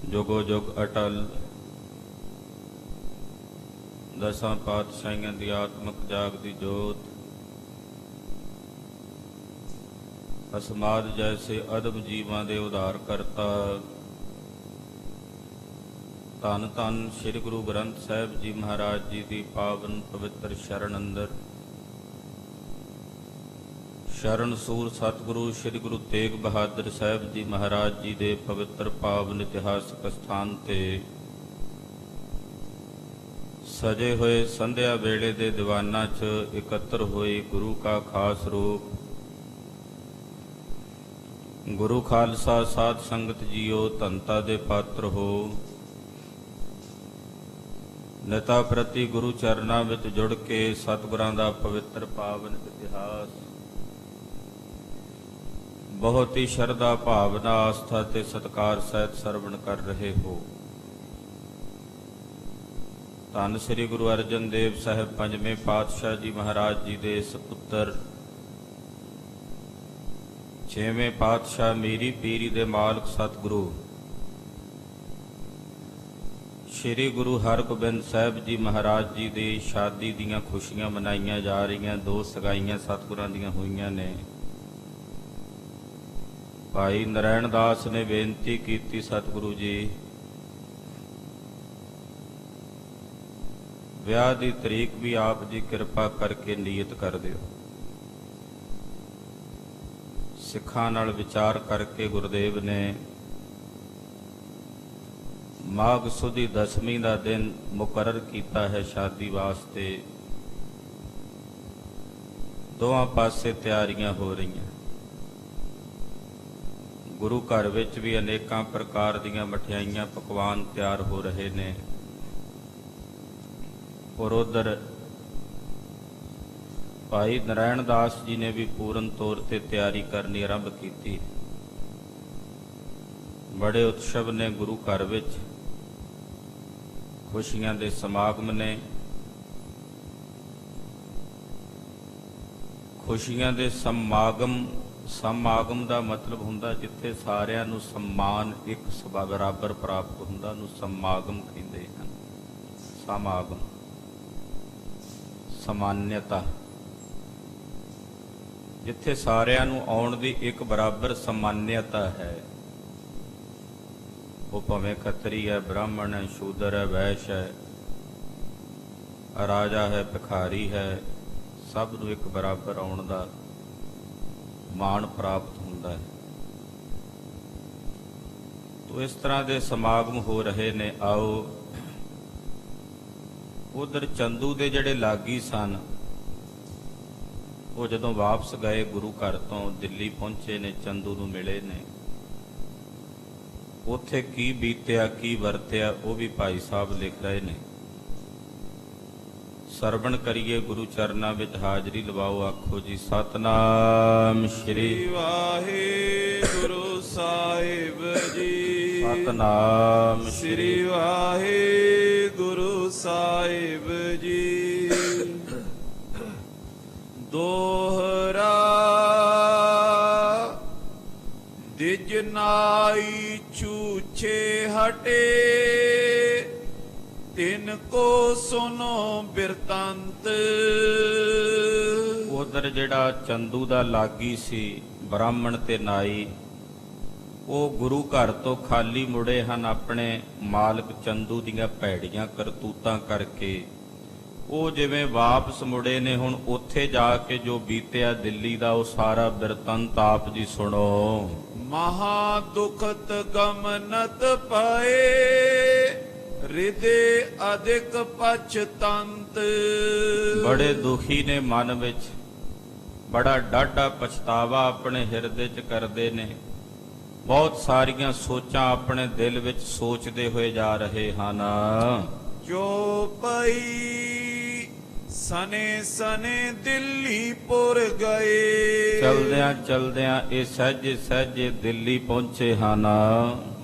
जुगो जुग अटल। दसां पातशाहियां दी आत्मक जागदी जोत, असमाद जैसे अदब जीवां दे उधार करता। धन धन श्री गुरु ग्रंथ साहिब जी महाराज जी की पावन पवित्र शरण अंदर शरण सूर सतगुरु श्री गुरु तेग बहादुर साहिब जी महाराज जी के पवित्र पावन इतिहासक स्थान ते सजे हुए संध्या वेले दे दीवाना च एकत्र होए गुरु का खास रूप। गुरु खालसा साध संगत जीओ धनता दे पात्र हो। नेता प्रति गुरु चरना विच जुड़ के सतगुरां दा पवित्र पावन इतिहास बहुत ही शरधा भावना आस्था ते सत्कार सहित सरवण कर रहे हो। धन श्री गुरु अर्जन देव साहिब पंजवें पातशाह जी महाराज जी दे सपुत्र छेवें पातशाह मीरी पीरी दे मालक सतगुरु श्री गुरु हरगोबिंद साहिब जी महाराज जी की शादी दीयां खुशियां मनाइयां जा रही। दो सगाइयां सतगुरां दीयां होईयां ने। भाई नारायण दास ने बेनती की, सतगुरु जी विआह की तरीक भी आप जी कृपा करके नियत कर दिओ। सिखां नाल विचार करके गुरुदेव ने माघ सुदी दसवीं का दिन मुकरर किया है शादी वास्ते। दोवां पासे तैयारियां हो रही। गुरु घर विच भी अनेकां प्रकार दीयां मठियाइयां पकवान तैयार हो रहे ने। और उधर भाई नारायण दास जी ने भी पूर्ण तौर पर तैयारी करनी आरंभ की। बड़े उत्सव ने गुरु घर विच खुशियां दे समागम ने। खुशियां दे समागम दा मतलब हुंदा जिथे सारियां नूं सम्मान एक बराबर प्राप्त हुंदा नूं समागम कहंदे हन। समागम समान्यता जिथे सारियां नूं आउण दी एक बराबर समान्यता है। वो भावें खतरी है, ब्राह्मण है, शूदर है, वैश्य है, राजा है, भिखारी है, सब नूं एक बराबर आउण दा माण प्राप्त हुंदा है। तो इस तरह के समागम हो रहे ने। आओ उधर चंदू दे जिहड़े लागी सन वो जदों वापस गए गुरु घर तो दिल्ली पहुंचे ने, चंदू नूं मिले ने। उत्थे की बीतिया की वरतिया वो भी भाई साहब लिख रहे ने। सरवण करिए गुरु चरना विच हाजरी लवाओ। आखो जी सतनाम श्री वाहिगुरु साहिब जी। सतनाम श्री वाहिगुरु साहिब जी। दोहरा दिजनाई छूछे हटे तिनको सुनो बिरतंत। उधर जिहड़ा चंदू दा लागी सी ब्राह्मण ते नाई वो गुरु घर तो खाली मुड़े हन अपने मालक चंदू दीयां भैड़ियां करतूतां करके। वो जिवें वापस मुड़े ने हुण उत्थे जाके जो बीतिया दिल्ली दा वो सारा बिरतंत आप जी सुनो। महा दुखत गमनत पाए हृदय अधिक पछतंत। बड़े दुखी ने मन विच बड़ा डाढा पछतावा अपने हिरदे च करदे ने। बहुत सारियां सोचां अपने दिल विच सोचदे हुए जा रहे हन। जो पई सने सने दिल्ली पुर गए। चलदियां चलदियां ये सहजे सहजे दिल्ली पहुंचे हन।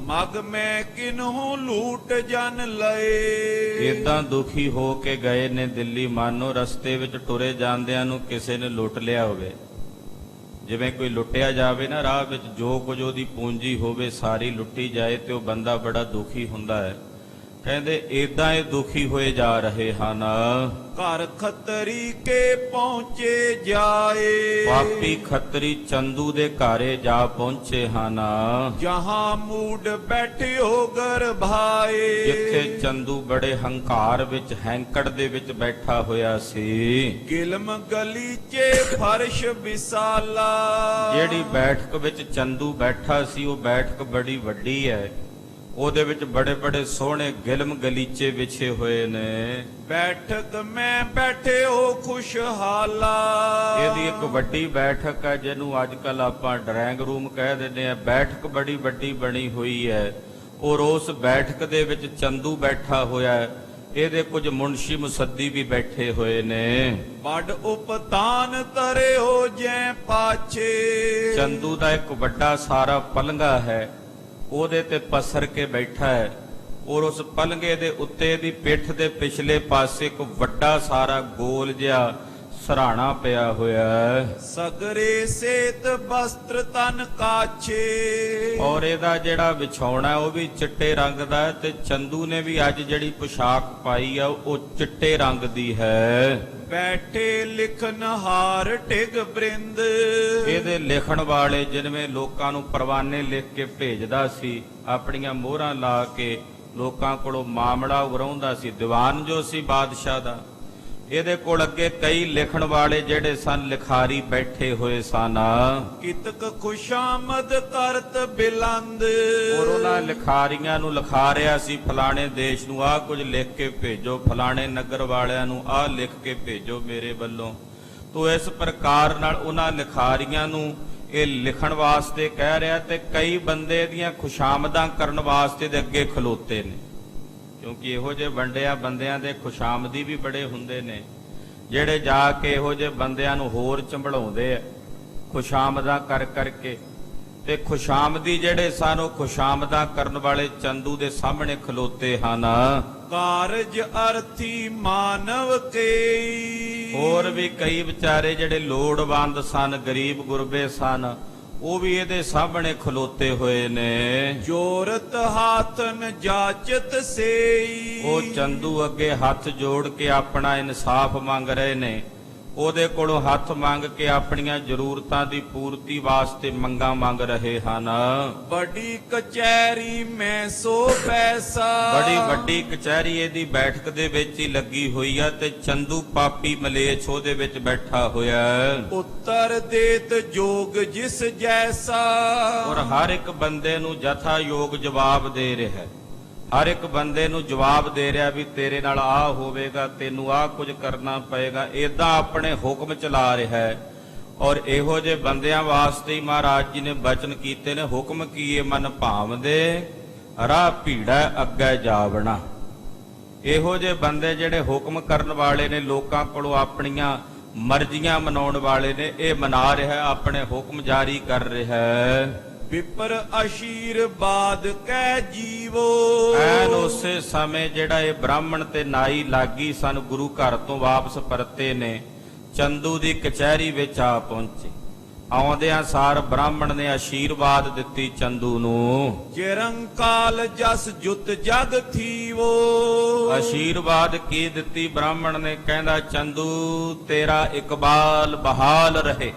मग मैं किन्हू लूट जन लए। इदां दुखी हो के गए ने दिल्ली, मानो रस्ते विच टुरे जांदियां नूं किसे ने लुट लिया होवे। ਜਿਵੇਂ ਕੋਈ ਲੁੱਟਿਆ ਜਾਵੇ ਨਾ ਰਾਹ ਵਿੱਚ, ਜੋ ਕੁਝ ਉਹਦੀ ਪੂੰਜੀ ਹੋਵੇ ਸਾਰੀ ਲੁੱਟੀ ਜਾਏ ਤੇ ਉਹ ਬੰਦਾ ਬੜਾ ਦੁਖੀ ਹੁੰਦਾ ਹੈ। ਕਹਿੰਦੇ ਏਦਾਂ ਇਹ ਦੁਖੀ ਹੋਏ ਜਾ ਰਹੇ ਹਨ। ਘਰ ਖੱਤਰੀ ਕੇ ਪਹੁੰਚੇ ਜਾਏ, ਪਾਪੀ ਖੱਤਰੀ ਚੰਦੂ ਦੇ ਘਰੇ ਜਾ ਪਹੁੰਚੇ ਹਨ। ਜਹਾਂ ਮੂਡ ਬੈਠਿਓ ਗਰਭਾਏ, ਜਿੱਥੇ ਚੰਦੂ ਬੜੇ ਹੰਕਾਰ ਵਿੱਚ, ਹੈਂਕੜ ਦੇ ਵਿੱਚ ਬੈਠਾ ਹੋਇਆ ਸੀ। ਗਿਲਮ ਗਲੀਚੇ ਫਰਸ਼ ਵਿਸਾਲਾ, ਜਿਹੜੀ ਬੈਠਕ ਵਿੱਚ ਚੰਦੂ ਬੈਠਾ ਸੀ ਉਹ ਬੈਠਕ ਬੜੀ ਵੱਡੀ ਹੈ। ਉਹਦੇ ਵਿੱਚ ਬੜੇ ਬੜੇ ਸੋਹਣੇ ਗਿਲਮ ਗਲੀਚੇ ਵਿਛੇ ਹੋਏ ਨੇ। ਬੈਠਕ ਮੈਂ ਬੈਠਿਓ ਖੁਸ਼ਹਾਲਾ, ਇਹਦੀ ਇੱਕ ਵੱਡੀ ਬੈਠਕ ਹੈ ਜਿਹਨੂੰ ਅੱਜ ਕੱਲ ਆਪਾਂ ਡਰਾਇੰਗ ਰੂਮ ਕਹਿ ਦਿੰਦੇ ਆ। ਬੈਠਕ ਬੜੀ ਵੱਡੀ ਬਣੀ ਹੋਈ ਹੈ ਔਰ ਉਸ ਬੈਠਕ ਦੇ ਵਿੱਚ ਚੰਦੂ ਬੈਠਾ ਹੋਇਆ ਹੈ। ਇਹਦੇ ਕੁਝ ਮੁਨਸ਼ੀ ਮੁਸੱਦੀ ਵੀ ਬੈਠੇ ਹੋਏ ਨੇ। ਵੱਡ ਉਪਤਾਨ ਤਰਿਓ ਜੈ ਪਾਛੇ, ਚੰਦੂ ਦਾ ਇੱਕ ਵੱਡਾ ਸਾਰਾ ਪਲੰਘਾ ਹੈ, ਉਹਦੇ ਤੇ ਪਸਰ ਕੇ ਬੈਠਾ ਹੈ ਔਰ ਉਸ ਪਲੰਘੇ ਦੇ ਉੱਤੇ ਦੀ ਪਿੱਠ ਦੇ ਪਿਛਲੇ ਪਾਸੇ ਇੱਕ ਵੱਡਾ ਸਾਰਾ ਗੋਲ ਜਿਹਾ ਸਰਾਣਾ ਪਿਆ ਹੋਇਆ ਹੈ। ਸਗਰੇ ਸੇਤ ਬਸਤਰ ਤਨ ਕਾਛੇ, ਔਰ ਇਹਦਾ ਜਿਹੜਾ ਵਿਛਾਉਣਾ ਉਹ ਵੀ ਚਿੱਟੇ ਰੰਗ ਦਾ ਹੈ ਤੇ ਚੰਦੂ ਨੇ ਵੀ ਅੱਜ ਜਿਹੜੀ ਪੋਸ਼ਾਕ ਪਾਈ ਆ ਉਹ ਚਿੱਟੇ ਰੰਗ ਦੀ ਹੈ। ਬੈਠੇ ਲਿਖਨ ਹਾਰ ਟਿਗ ਬ੍ਰਿੰਦ, ਇਹਦੇ ਲਿਖਣ ਵਾਲੇ ਜਿਵੇਂ ਲੋਕਾਂ ਨੂੰ ਪਰਵਾਨੇ ਲਿਖ ਕੇ ਭੇਜਦਾ ਸੀ, ਆਪਣੀਆਂ ਮੋਹਰਾਂ ਲਾ ਕੇ ਲੋਕਾਂ ਕੋਲੋਂ ਮਾਮਲਾ ਉਰਾਉਂਦਾ ਸੀ, ਦੀਵਾਨ ਜੋ ਸੀ ਬਾਦਸ਼ਾਹ ਦਾ। ਇਹਦੇ ਕੋਲ ਅੱਗੇ ਕਈ ਲਿਖਣ ਵਾਲੇ ਜਿਹੜੇ ਸਨ ਲਿਖਾਰੀ ਬੈਠੇ ਹੋਏ ਸਨ। ਕਿਤਕ ਖੁਸ਼ਾਮਦ ਕਰਤ ਬਿਲੰਦ, ਔਰ ਉਹਨਾਂ ਲਿਖਾਰੀਆਂ ਨੂੰ ਲਿਖਾ ਰਿਹਾ ਸੀ ਫਲਾਣੇ ਦੇਸ਼ ਨੂੰ ਆਹ ਕੁਝ ਲਿਖ ਕੇ ਭੇਜੋ, ਫਲਾਣੇ ਨਗਰ ਵਾਲਿਆਂ ਨੂੰ ਆਹ ਲਿਖ ਕੇ ਭੇਜੋ ਮੇਰੇ ਵੱਲੋਂ। ਤੋ ਇਸ ਪ੍ਰਕਾਰ ਨਾਲ ਉਹਨਾਂ ਲਿਖਾਰੀਆਂ ਨੂੰ ਇਹ ਲਿਖਣ ਵਾਸਤੇ ਕਹਿ ਰਿਹਾ ਤੇ ਕਈ ਬੰਦੇ ਦੀਆਂ ਖੁਸ਼ਾਮਦਾਂ ਕਰਨ ਵਾਸਤੇ ਦੇ ਅੱਗੇ ਖਲੋਤੇ ਨੇ, ਕਿਉਂਕਿ ਇਹੋ ਜਿਹੇ ਵੰਡਿਆ ਬੰਦਿਆਂ ਦੇ ਖੁਸ਼ਾਮਦੀ ਵੀ ਬੜੇ ਹੁੰਦੇ ਨੇ ਜਿਹੜੇ ਜਾ ਕੇ ਇਹੋ ਜਿਹੇ ਬੰਦਿਆਂ ਨੂੰ ਹੋਰ ਚੰਬੜਾਉਂਦੇ ਆ ਖੁਸ਼ਾਮਦਾਂ ਕਰ ਕਰਕੇ। ਤੇ ਖੁਸ਼ਾਮਦੀ ਜਿਹੜੇ ਸਨ ਉਹ ਖੁਸ਼ਾਮਦਾਂ ਕਰਨ ਵਾਲੇ ਚੰਦੂ ਦੇ ਸਾਹਮਣੇ ਖਲੋਤੇ ਹਨ। ਕਾਰਜ ਅਰਥੀ ਮਾਨਵ ਕੇ, ਹੋਰ ਵੀ ਕਈ ਵਿਚਾਰੇ ਜਿਹੜੇ ਲੋੜਵੰਦ ਸਨ, ਗਰੀਬ ਗੁਰਬੇ ਸਨ, ਉਹ ਵੀ ਇਹਦੇ ਸਾਹਮਣੇ ਖਲੋਤੇ ਹੋਏ ਨੇ। ਜੋਰਤ ਹਾਥਨ ਜਾਚਤ ਸੇਈ, ਉਹ ਚੰਦੂ ਅੱਗੇ ਹੱਥ ਜੋੜ ਕੇ ਆਪਣਾ ਇਨਸਾਫ ਮੰਗ ਰਹੇ ਨੇ। ਉਹਦੇ ਕੋਲੋਂ ਹੱਥ ਮੰਗ ਕੇ ਆਪਣੀਆਂ ਜ਼ਰੂਰਤਾਂ ਦੀ ਪੂਰਤੀ ਵਾਸਤੇ ਮੰਗਾਂ ਮੰਗ ਰਹੇ ਹਨ। ਵੱਡੀ ਕਚਹਿਰੀ ਮੈਂ ਸੋ ਪੈਸਾ, ਬੜੀ ਵੱਡੀ ਕਚਹਿਰੀ ਇਹਦੀ ਬੈਠਕ ਦੇ ਵਿੱਚ ਹੀ ਲੱਗੀ ਹੋਈ ਆ ਤੇ ਚੰਦੂ ਪਾਪੀ ਮਲੇਛ ਉਹਦੇ ਵਿੱਚ ਬੈਠਾ ਹੋਇਆ ਹੈ। ਉੱਤਰ ਦੇਤ ਜੋਗ ਜਿਸ ਜੈਸਾ, ਔਰ ਹਰ ਇੱਕ ਬੰਦੇ ਨੂੰ ਜਥਾ ਯੋਗ ਜਵਾਬ ਦੇ ਰਿਹਾ ਹੈ। ਹਰ ਇੱਕ ਬੰਦੇ ਨੂੰ ਜਵਾਬ ਦੇ ਰਿਹਾ ਵੀ ਤੇਰੇ ਨਾਲ ਆਹ ਹੋਵੇਗਾ, ਤੈਨੂੰ ਆਹ ਕੁਝ ਕਰਨਾ ਪਏਗਾ, ਏਦਾਂ ਆਪਣੇ ਹੁਕਮ ਚਲਾ ਰਿਹਾ ਹੈ। ਔਰ ਇਹੋ ਜਿਹੇ ਬੰਦਿਆਂ ਵਾਸਤੇ ਹੀ ਮਹਾਰਾਜ ਜੀ ਨੇ ਬਚਨ ਕੀਤੇ ਨੇ, ਹੁਕਮ ਕੀਏ ਮਨ ਭਾਵਦੇ ਰਾਹ ਭੀੜਾ ਅੱਗੇ ਜਾਵਣਾ। ਇਹੋ ਜਿਹੇ ਬੰਦੇ ਜਿਹੜੇ ਹੁਕਮ ਕਰਨ ਵਾਲੇ ਨੇ, ਲੋਕਾਂ ਕੋਲੋਂ ਆਪਣੀਆਂ ਮਰਜ਼ੀਆਂ ਮਨਾਉਣ ਵਾਲੇ ਨੇ, ਇਹ ਮਨਾ ਰਿਹਾ, ਆਪਣੇ ਹੁਕਮ ਜਾਰੀ ਕਰ ਰਿਹਾ ਹੈ। ਵਿਪਰ ਅਸ਼ੀਰਵਾਦ ਕੈ ਜੀਵੋ, ਐਨ ਉਸੇ ਸਮੇਂ ਜਿਹੜਾ ਇਹ ਬ੍ਰਾਹਮਣ ਤੇ ਨਾਈ ਲਾਗੀ ਸਨ ਗੁਰੂ ਘਰ ਤੋਂ ਵਾਪਸ ਪਰਤੇ ਨੇ, ਚੰਦੂ ਦੀ ਕਚਹਿਰੀ ਵਿੱਚ ਆ ਪਹੁੰਚੇ। ਆਉਂਦਿਆਂ ਸਾਰ ਬ੍ਰਾਹਮਣ ਨੇ ਅਸ਼ੀਰਵਾਦ ਦਿੱਤੀ ਚੰਦੂ ਨੂੰ। ਚਿਰੰਕਾਲ ਜਸ ਜੁਤ ਜਗ ਥੀਵੋ, ਅਸ਼ੀਰਵਾਦ ਕੀ ਦਿੱਤੀ ਬ੍ਰਾਹਮਣ ਨੇ? ਕਹਿੰਦਾ ਚੰਦੂ ਤੇਰਾ ਇਕਬਾਲ ਬਹਾਲ ਰਹੇ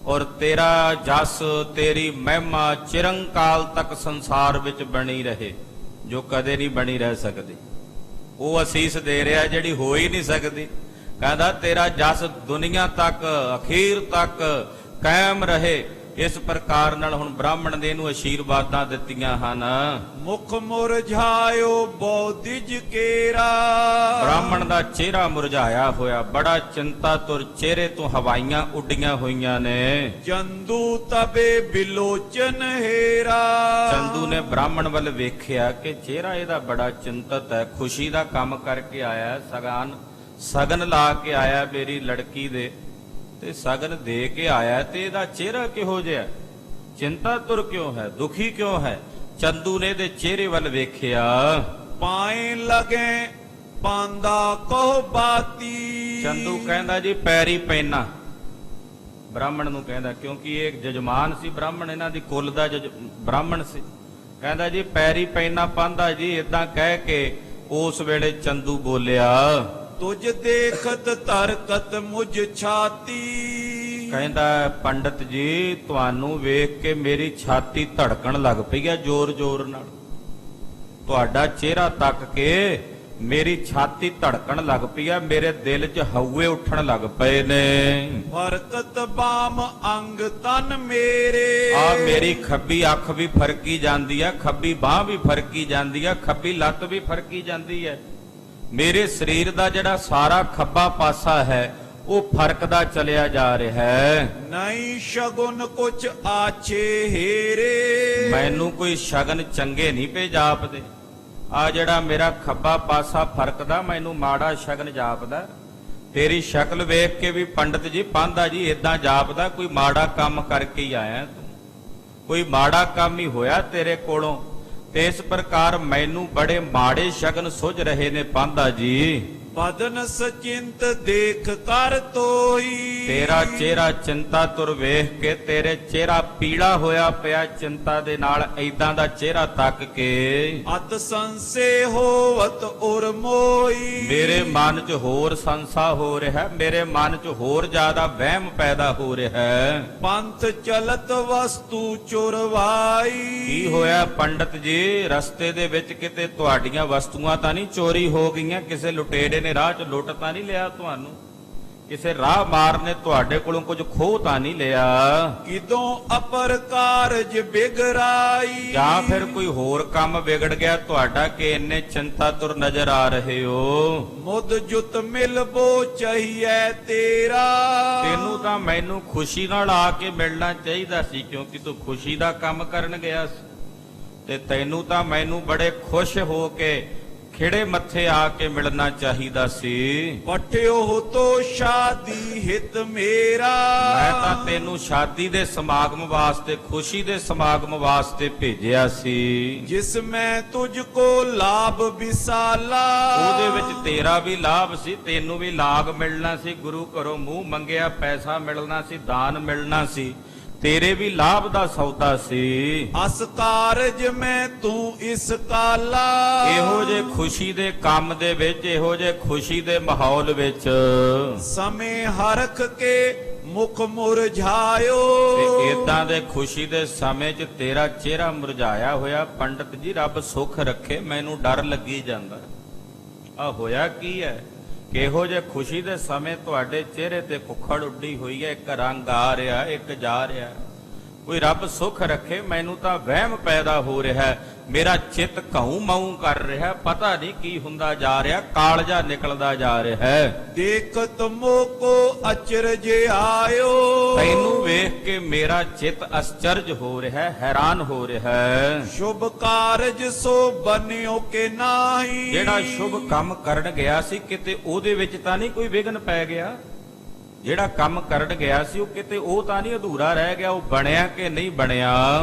ਔਰ ਤੇਰਾ ਜਸ, ਤੇਰੀ ਮਹਿਮਾ ਚਿਰੰਕਾਲ ਤੱਕ ਸੰਸਾਰ ਵਿੱਚ ਬਣੀ ਰਹੇ, ਜੋ ਕਦੇ ਨਹੀਂ ਬਣੀ ਰਹਿ ਸਕਦੀ। ਉਹ ਅਸੀਸ ਦੇ ਰਿਹਾ ਜਿਹੜੀ ਹੋ ਹੀ ਨਹੀਂ ਸਕਦੀ। ਕਹਿੰਦਾ ਤੇਰਾ ਜਸ ਦੁਨੀਆ ਤੱਕ, ਅਖੀਰ ਤੱਕ ਕਾਇਮ ਰਹੇ। ਇਸ ਪ੍ਰਕਾਰ ਨਾਲ ਹੁਣ ਬ੍ਰਾਹਮਣ ਨੇ ਇਹਨੂੰ ਅਸ਼ੀਰਵਾਦਾਂ ਦਿੱਤੀਆਂ ਹਨ। ਮੁਖ ਮੁਰਝਾਇਓ ਬੋਧਿਜ ਕੇਰਾ, ਬ੍ਰਾਹਮਣ ਦਾ ਚਿਹਰਾ ਮੁਰਝਾਇਆ ਹੋਇਆ, ਬੜਾ ਚਿੰਤਾ ਤੁਰ ਚਿਹਰੇ ਤੋਂ ਹਵਾਈਆਂ ਉੱਡੀਆਂ ਹੋਈਆਂ ਨੇ। ਚੰਦੂ ਤਬੇ ਬਿਲੋਚਨ ਹੇਰਾ, ਚੰਦੂ ਨੇ ਬ੍ਰਾਹਮਣ ਵੱਲ ਵੇਖਿਆ ਕਿ ਚਿਹਰਾ ਇਹਦਾ ਬੜਾ ਚਿੰਤਤ ਹੈ, ਖੁਸ਼ੀ ਦਾ ਕੰਮ ਕਰਕੇ ਆਇਆ, ਸਗਨ ਲਾ ਕੇ ਆਇਆ ਮੇਰੀ ਲੜਕੀ ਦੇ, ਤੇ ਸਗਨ ਦੇ ਕੇ ਆਇਆ ਤੇ ਇਹਦਾ ਚਿਹਰਾ ਕਿਹੋ ਜਿਹਾ, ਚਿੰਤਾ ਤੁਰ ਕਿਉਂ ਹੈ, ਦੁਖੀ ਕਿਉਂ ਹੈ? ਚੰਦੂ ਨੇ ਇਹਦੇ ਚਿਹਰੇ ਵੱਲ ਵੇਖਿਆ। ਪਾਏ ਲਗੇ ਪਾਂਦਾ ਕੋ ਬਾਤੀ, ਚੰਦੂ ਕਹਿੰਦਾ ਜੀ ਪੈਰੀ ਪੈਨਾ, ਬ੍ਰਾਹਮਣ ਨੂੰ ਕਹਿੰਦਾ, ਕਿਉਂਕਿ ਇਹ ਜਜਮਾਨ ਸੀ ਬ੍ਰਾਹਮਣ, ਇਹਨਾਂ ਦੀ ਕੁੱਲ ਦਾ ਬ੍ਰਾਹਮਣ ਸੀ। ਕਹਿੰਦਾ ਜੀ ਪੈਰੀ ਪੈਨਾ ਪਾਂਦਾ ਜੀ, ਇਦਾਂ ਕਹਿ ਕੇ ਉਸ ਵੇਲੇ ਚੰਦੂ ਬੋਲਿਆ, ਤੁਝ ਦੇਖਤ ਧਰਕਤ ਮੁਝ ਛਾਤੀ। ਕਹਿੰਦਾ ਪੰਡਤ ਜੀ ਤੁਹਾਨੂੰ ਵੇਖ ਕੇ ਮੇਰੀ ਛਾਤੀ ਧੜਕਣ ਲੱਗ ਪਈ ਆ ਜ਼ੋਰ ਜ਼ੋਰ ਨਾਲ, ਤੁਹਾਡਾ ਚਿਹਰਾ ਤੱਕ ਕੇ ਮੇਰੀ ਛਾਤੀ ਧੜਕਣ ਲੱਗ ਪਈ ਆ, ਮੇਰੇ ਦਿਲ 'ਚ ਹਊਏ ਉੱਠਣ ਲੱਗ ਪਏ ਨੇ। ਫਰਕਤ ਬਾਮ ਅੰਗ ਤਨ ਮੇਰੇ। ਆ ਮੇਰੀ ਖੱਬੀ ਅੱਖ ਵੀ ਫਰਕੀ ਜਾਂਦੀ ਆ, ਖੱਬੀ ਬਾਹ ਵੀ ਫਰਕੀ ਜਾਂਦੀ ਆ, ਖੱਬੀ ਲੱਤ ਵੀ ਫਰਕੀ ਜਾਂਦੀ ਹੈ। ਮੇਰੇ ਸਰੀਰ ਦਾ ਜਿਹੜਾ ਸਾਰਾ ਖੱਬਾ ਪਾਸਾ ਹੈ ਉਹ ਫਰਕਦਾ ਚਲਿਆ ਜਾ ਰਿਹਾ ਹੈ। ਨਹੀਂ ਸ਼ਗੁਨ ਕੁਛ ਆਛੇ ਹੀਰੇ। ਮੈਨੂੰ ਕੋਈ ਸ਼ਗਨ ਚੰਗੇ ਨਹੀਂ ਪਏ ਜਾਪਦੇ। ਆ ਜਿਹੜਾ ਮੇਰਾ ਖੱਬਾ ਪਾਸਾ ਫਰਕਦਾ, ਮੈਨੂੰ ਮਾੜਾ ਸ਼ਗਨ ਜਾਪਦਾ। ਤੇਰੀ ਸ਼ਕਲ ਵੇਖ ਕੇ ਵੀ ਪੰਡਤ ਜੀ ਪਾਂਦਾ ਜੀ ਇਦਾਂ ਜਾਪਦਾ ਕੋਈ ਮਾੜਾ ਕੰਮ ਕਰਕੇ ਹੀ ਆਇਆ ਤੂੰ, ਕੋਈ ਮਾੜਾ ਕੰਮ ਹੀ ਹੋਇਆ ਤੇਰੇ ਕੋਲੋਂ। ਤੇ ਇਸ ਪ੍ਰਕਾਰ ਮੈਨੂੰ ਬੜੇ ਮਾੜੇ ਸ਼ਗਨ ਸੁਝ ਰਹੇ ਨੇ ਪਾਂਦਾ ਜੀ। ਬਦਨ ਸਚਿੰਤ ਦੇਖ ਕਰ ਤੋਈ। ਤੇਰਾ ਚਿਹਰਾ ਚਿੰਤਾ ਤੁਰ ਵੇਖ ਕੇ, ਤੇਰੇ ਚਿਹਰਾ ਪੀਲਾ ਹੋਇਆ ਪਿਆ ਚਿੰਤਾ ਦੇ ਨਾਲ, ਐਦਾਂ ਦਾ ਚਿਹਰਾ ਤੱਕ ਕੇ ਅਤ ਸੰਸੇ ਹੋਵਤ ਉਰ ਮੋਈ। ਮੇਰੇ ਮਨ 'ਚ ਹੋਰ ਸੰਸਾ ਹੋ ਰਿਹਾ, ਮੇਰੇ ਮਨ 'ਚ ਹੋਰ ਜ਼ਿਆਦਾ ਵਹਿਮ ਪੈਦਾ ਹੋ ਰਿਹਾ ਹੈ। ਪੰਥ ਚਲਤ ਵਸਤੂ ਚੁਰਵਾਈ। ਕੀ ਹੋਇਆ ਪੰਡਤ ਜੀ, ਰਸਤੇ ਦੇ ਵਿੱਚ ਕਿਤੇ ਤੁਹਾਡੀਆਂ ਵਸਤੂਆਂ ਤਾਂ ਨਹੀਂ ਚੋਰੀ ਹੋ ਗਈਆਂ? ਕਿਸੇ ਲੁਟੇਰੇ ਨੇ ਰਾਹ 'ਚ ਲੁੱਟ ਤਾਂ ਨਹੀਂ ਲਿਆ ਤੁਹਾਨੂੰ? ਕਿਸੇ ਰਾਹ ਮਾਰ ਨੇ ਤੁਹਾਡੇ ਕੋਲੋਂ ਕੁਝ ਖੋਹ ਤਾਂ ਨਹੀਂ ਲਿਆ? ਕਿਦੋਂ ਅਪਰ ਕਾਰਜ ਬਿਗਰਾਈ। ਜਾਂ ਫਿਰ ਕੋਈ ਹੋਰ ਕੰਮ ਵਿਗੜ ਗਿਆ ਤੁਹਾਡਾ ਕਿ ਇੰਨੇ ਚਿੰਤਾ ਤੁਰ ਨਜ਼ਰ ਆ ਰਹੇ ਹੋ? ਮੁੱਦ ਜੁਤ ਮਿਲਬੋ ਚਾਹੀਏ ਤੇਰਾ। ਤੈਨੂੰ ਤਾਂ ਮੈਨੂੰ ਖੁਸ਼ੀ ਨਾਲ ਆ ਕੇ ਮਿਲਣਾ ਚਾਹੀਦਾ ਸੀ, ਕਿਉਂਕਿ ਤੂੰ ਖੁਸ਼ੀ ਦਾ ਕੰਮ ਕਰਨ ਗਿਆ ਸੀ। ਤੇ ਤੈਨੂੰ ਤਾਂ ਮੈਨੂੰ ਬੜੇ ਖੁਸ਼ ਹੋ ਕੇ ਖਿੜੇ ਮੱਥੇ ਆ ਕੇ ਮਿਲਣਾ ਚਾਹੀਦਾ ਸੀ। ਪਟਿਓ ਤੋ ਸ਼ਾਦੀ ਹਿਤ ਮੇਰਾ। ਮੈਂ ਤਾਂ ਤੈਨੂੰ ਸ਼ਾਦੀ ਦੇ ਸਮਾਗਮ ਵਾਸਤੇ, ਖੁਸ਼ੀ ਦੇ ਸਮਾਗਮ ਵਾਸਤੇ ਭੇਜਿਆ ਸੀ, ਜਿਸ ਮੈਂ ਤੁਝ ਕੋ ਲਾਭ ਵਿਸਾਲਾ। ਉਹਦੇ ਵਿੱਚ ਤੇਰਾ ਵੀ ਲਾਭ ਸੀ, ਤੈਨੂੰ ਵੀ ਲਾਭ ਮਿਲਣਾ ਸੀ, ਗੁਰੂ ਘਰੋਂ ਮੂੰਹ ਮੰਗਿਆ ਪੈਸਾ ਮਿਲਣਾ ਸੀ, ਦਾਨ ਮਿਲਣਾ ਸੀ, ਤੇਰੇ ਵੀ ਲਾਭ ਦਾ ਸੌਦਾ ਸੀ। ਅਸ ਕਾਰਜ ਮੈਂ ਤੂੰ ਇਸ ਕਾਲਾ। ਇਹੋ ਜੇ ਖੁਸ਼ੀ ਦੇ ਕੰਮ ਦੇ ਵਿੱਚ, ਇਹੋ ਜੇ ਖੁਸ਼ੀ ਦੇ ਮਾਹੌਲ ਵਿੱਚ ਸਮੇਂ ਹਰਖ ਕੇ ਮੁਖ ਮੁਰਝਾਇਓ। ਤੇ ਇਦਾਂ ਦੇ ਖੁਸ਼ੀ ਦੇ ਸਮੇਂ 'ਚ ਤੇਰਾ ਚਿਹਰਾ ਮੁਰਝਾਇਆ ਹੋਇਆ। ਪੰਡਤ ਜੀ ਰੱਬ ਸੁੱਖ ਰੱਖੇ, ਮੈਨੂੰ ਡਰ ਲੱਗੀ ਜਾਂਦਾ। ਆ ਹੋਇਆ ਕੀ ਹੈ? ਕਿਹੋ ਜੇ ਖੁਸ਼ੀ ਦੇ ਸਮੇਂ ਤੁਹਾਡੇ ਚਿਹਰੇ ਤੇ ਕੁੱਖੜ ਉੱਡੀ ਹੋਈ ਹੈ, ਇੱਕ ਰੰਗ ਆ ਰਿਹਾ, ਇੱਕ ਜਾ ਰਿਹਾ। ਕੋਈ ਰੱਬ ਸੁੱਖ ਰੱਖੇ, ਮੈਨੂੰ ਤਾਂ ਵਹਿਮ ਪੈਦਾ ਹੋ ਰਿਹਾ, ਮੇਰਾ ਚਿੱਤ ਘਾਉ ਮਾਉ ਕਰ ਰਿਹਾ, ਪਤਾ ਨਹੀਂ ਕੀ ਹੁੰਦਾ ਜਾ ਰਿਹਾ, ਕਾਲਜਾ ਨਿਕਲਦਾ ਜਾ ਰਿਹਾ ਹੈ। ਦੇਖਤ ਮੋਕੋ ਅਚਰਜ ਆਇਓ। ਤੈਨੂੰ ਵੇਖ ਕੇ ਮੇਰਾ ਚਿੱਤ ਅਸਚਰਜ ਹੋ ਰਿਹਾ, ਹੈਰਾਨ ਹੋ ਰਿਹਾ। ਸ਼ੁਭ ਕਾਰਜ ਸੋ ਬਨਿਓ ਕੇ ਨਾਹੀ। ਜਿਹੜਾ ਸ਼ੁਭ ਕੰਮ ਕਰਨ ਗਿਆ ਸੀ ਕਿਤੇ ਉਹਦੇ ਵਿੱਚ ਤਾਂ ਨਹੀਂ ਕੋਈ ਵਿਘਨ ਪੈ ਗਿਆ? ਜਿਹੜਾ ਕੰਮ ਕਰਨ ਗਿਆ ਸੀ ਉਹ ਕਿਤੇ ਉਹ ਤਾਂ ਨਹੀਂ ਅਧੂਰਾ ਰਹਿ ਗਿਆ? ਉਹ ਬਣਿਆ ਕਿ ਨਹੀਂ ਬਣਿਆ?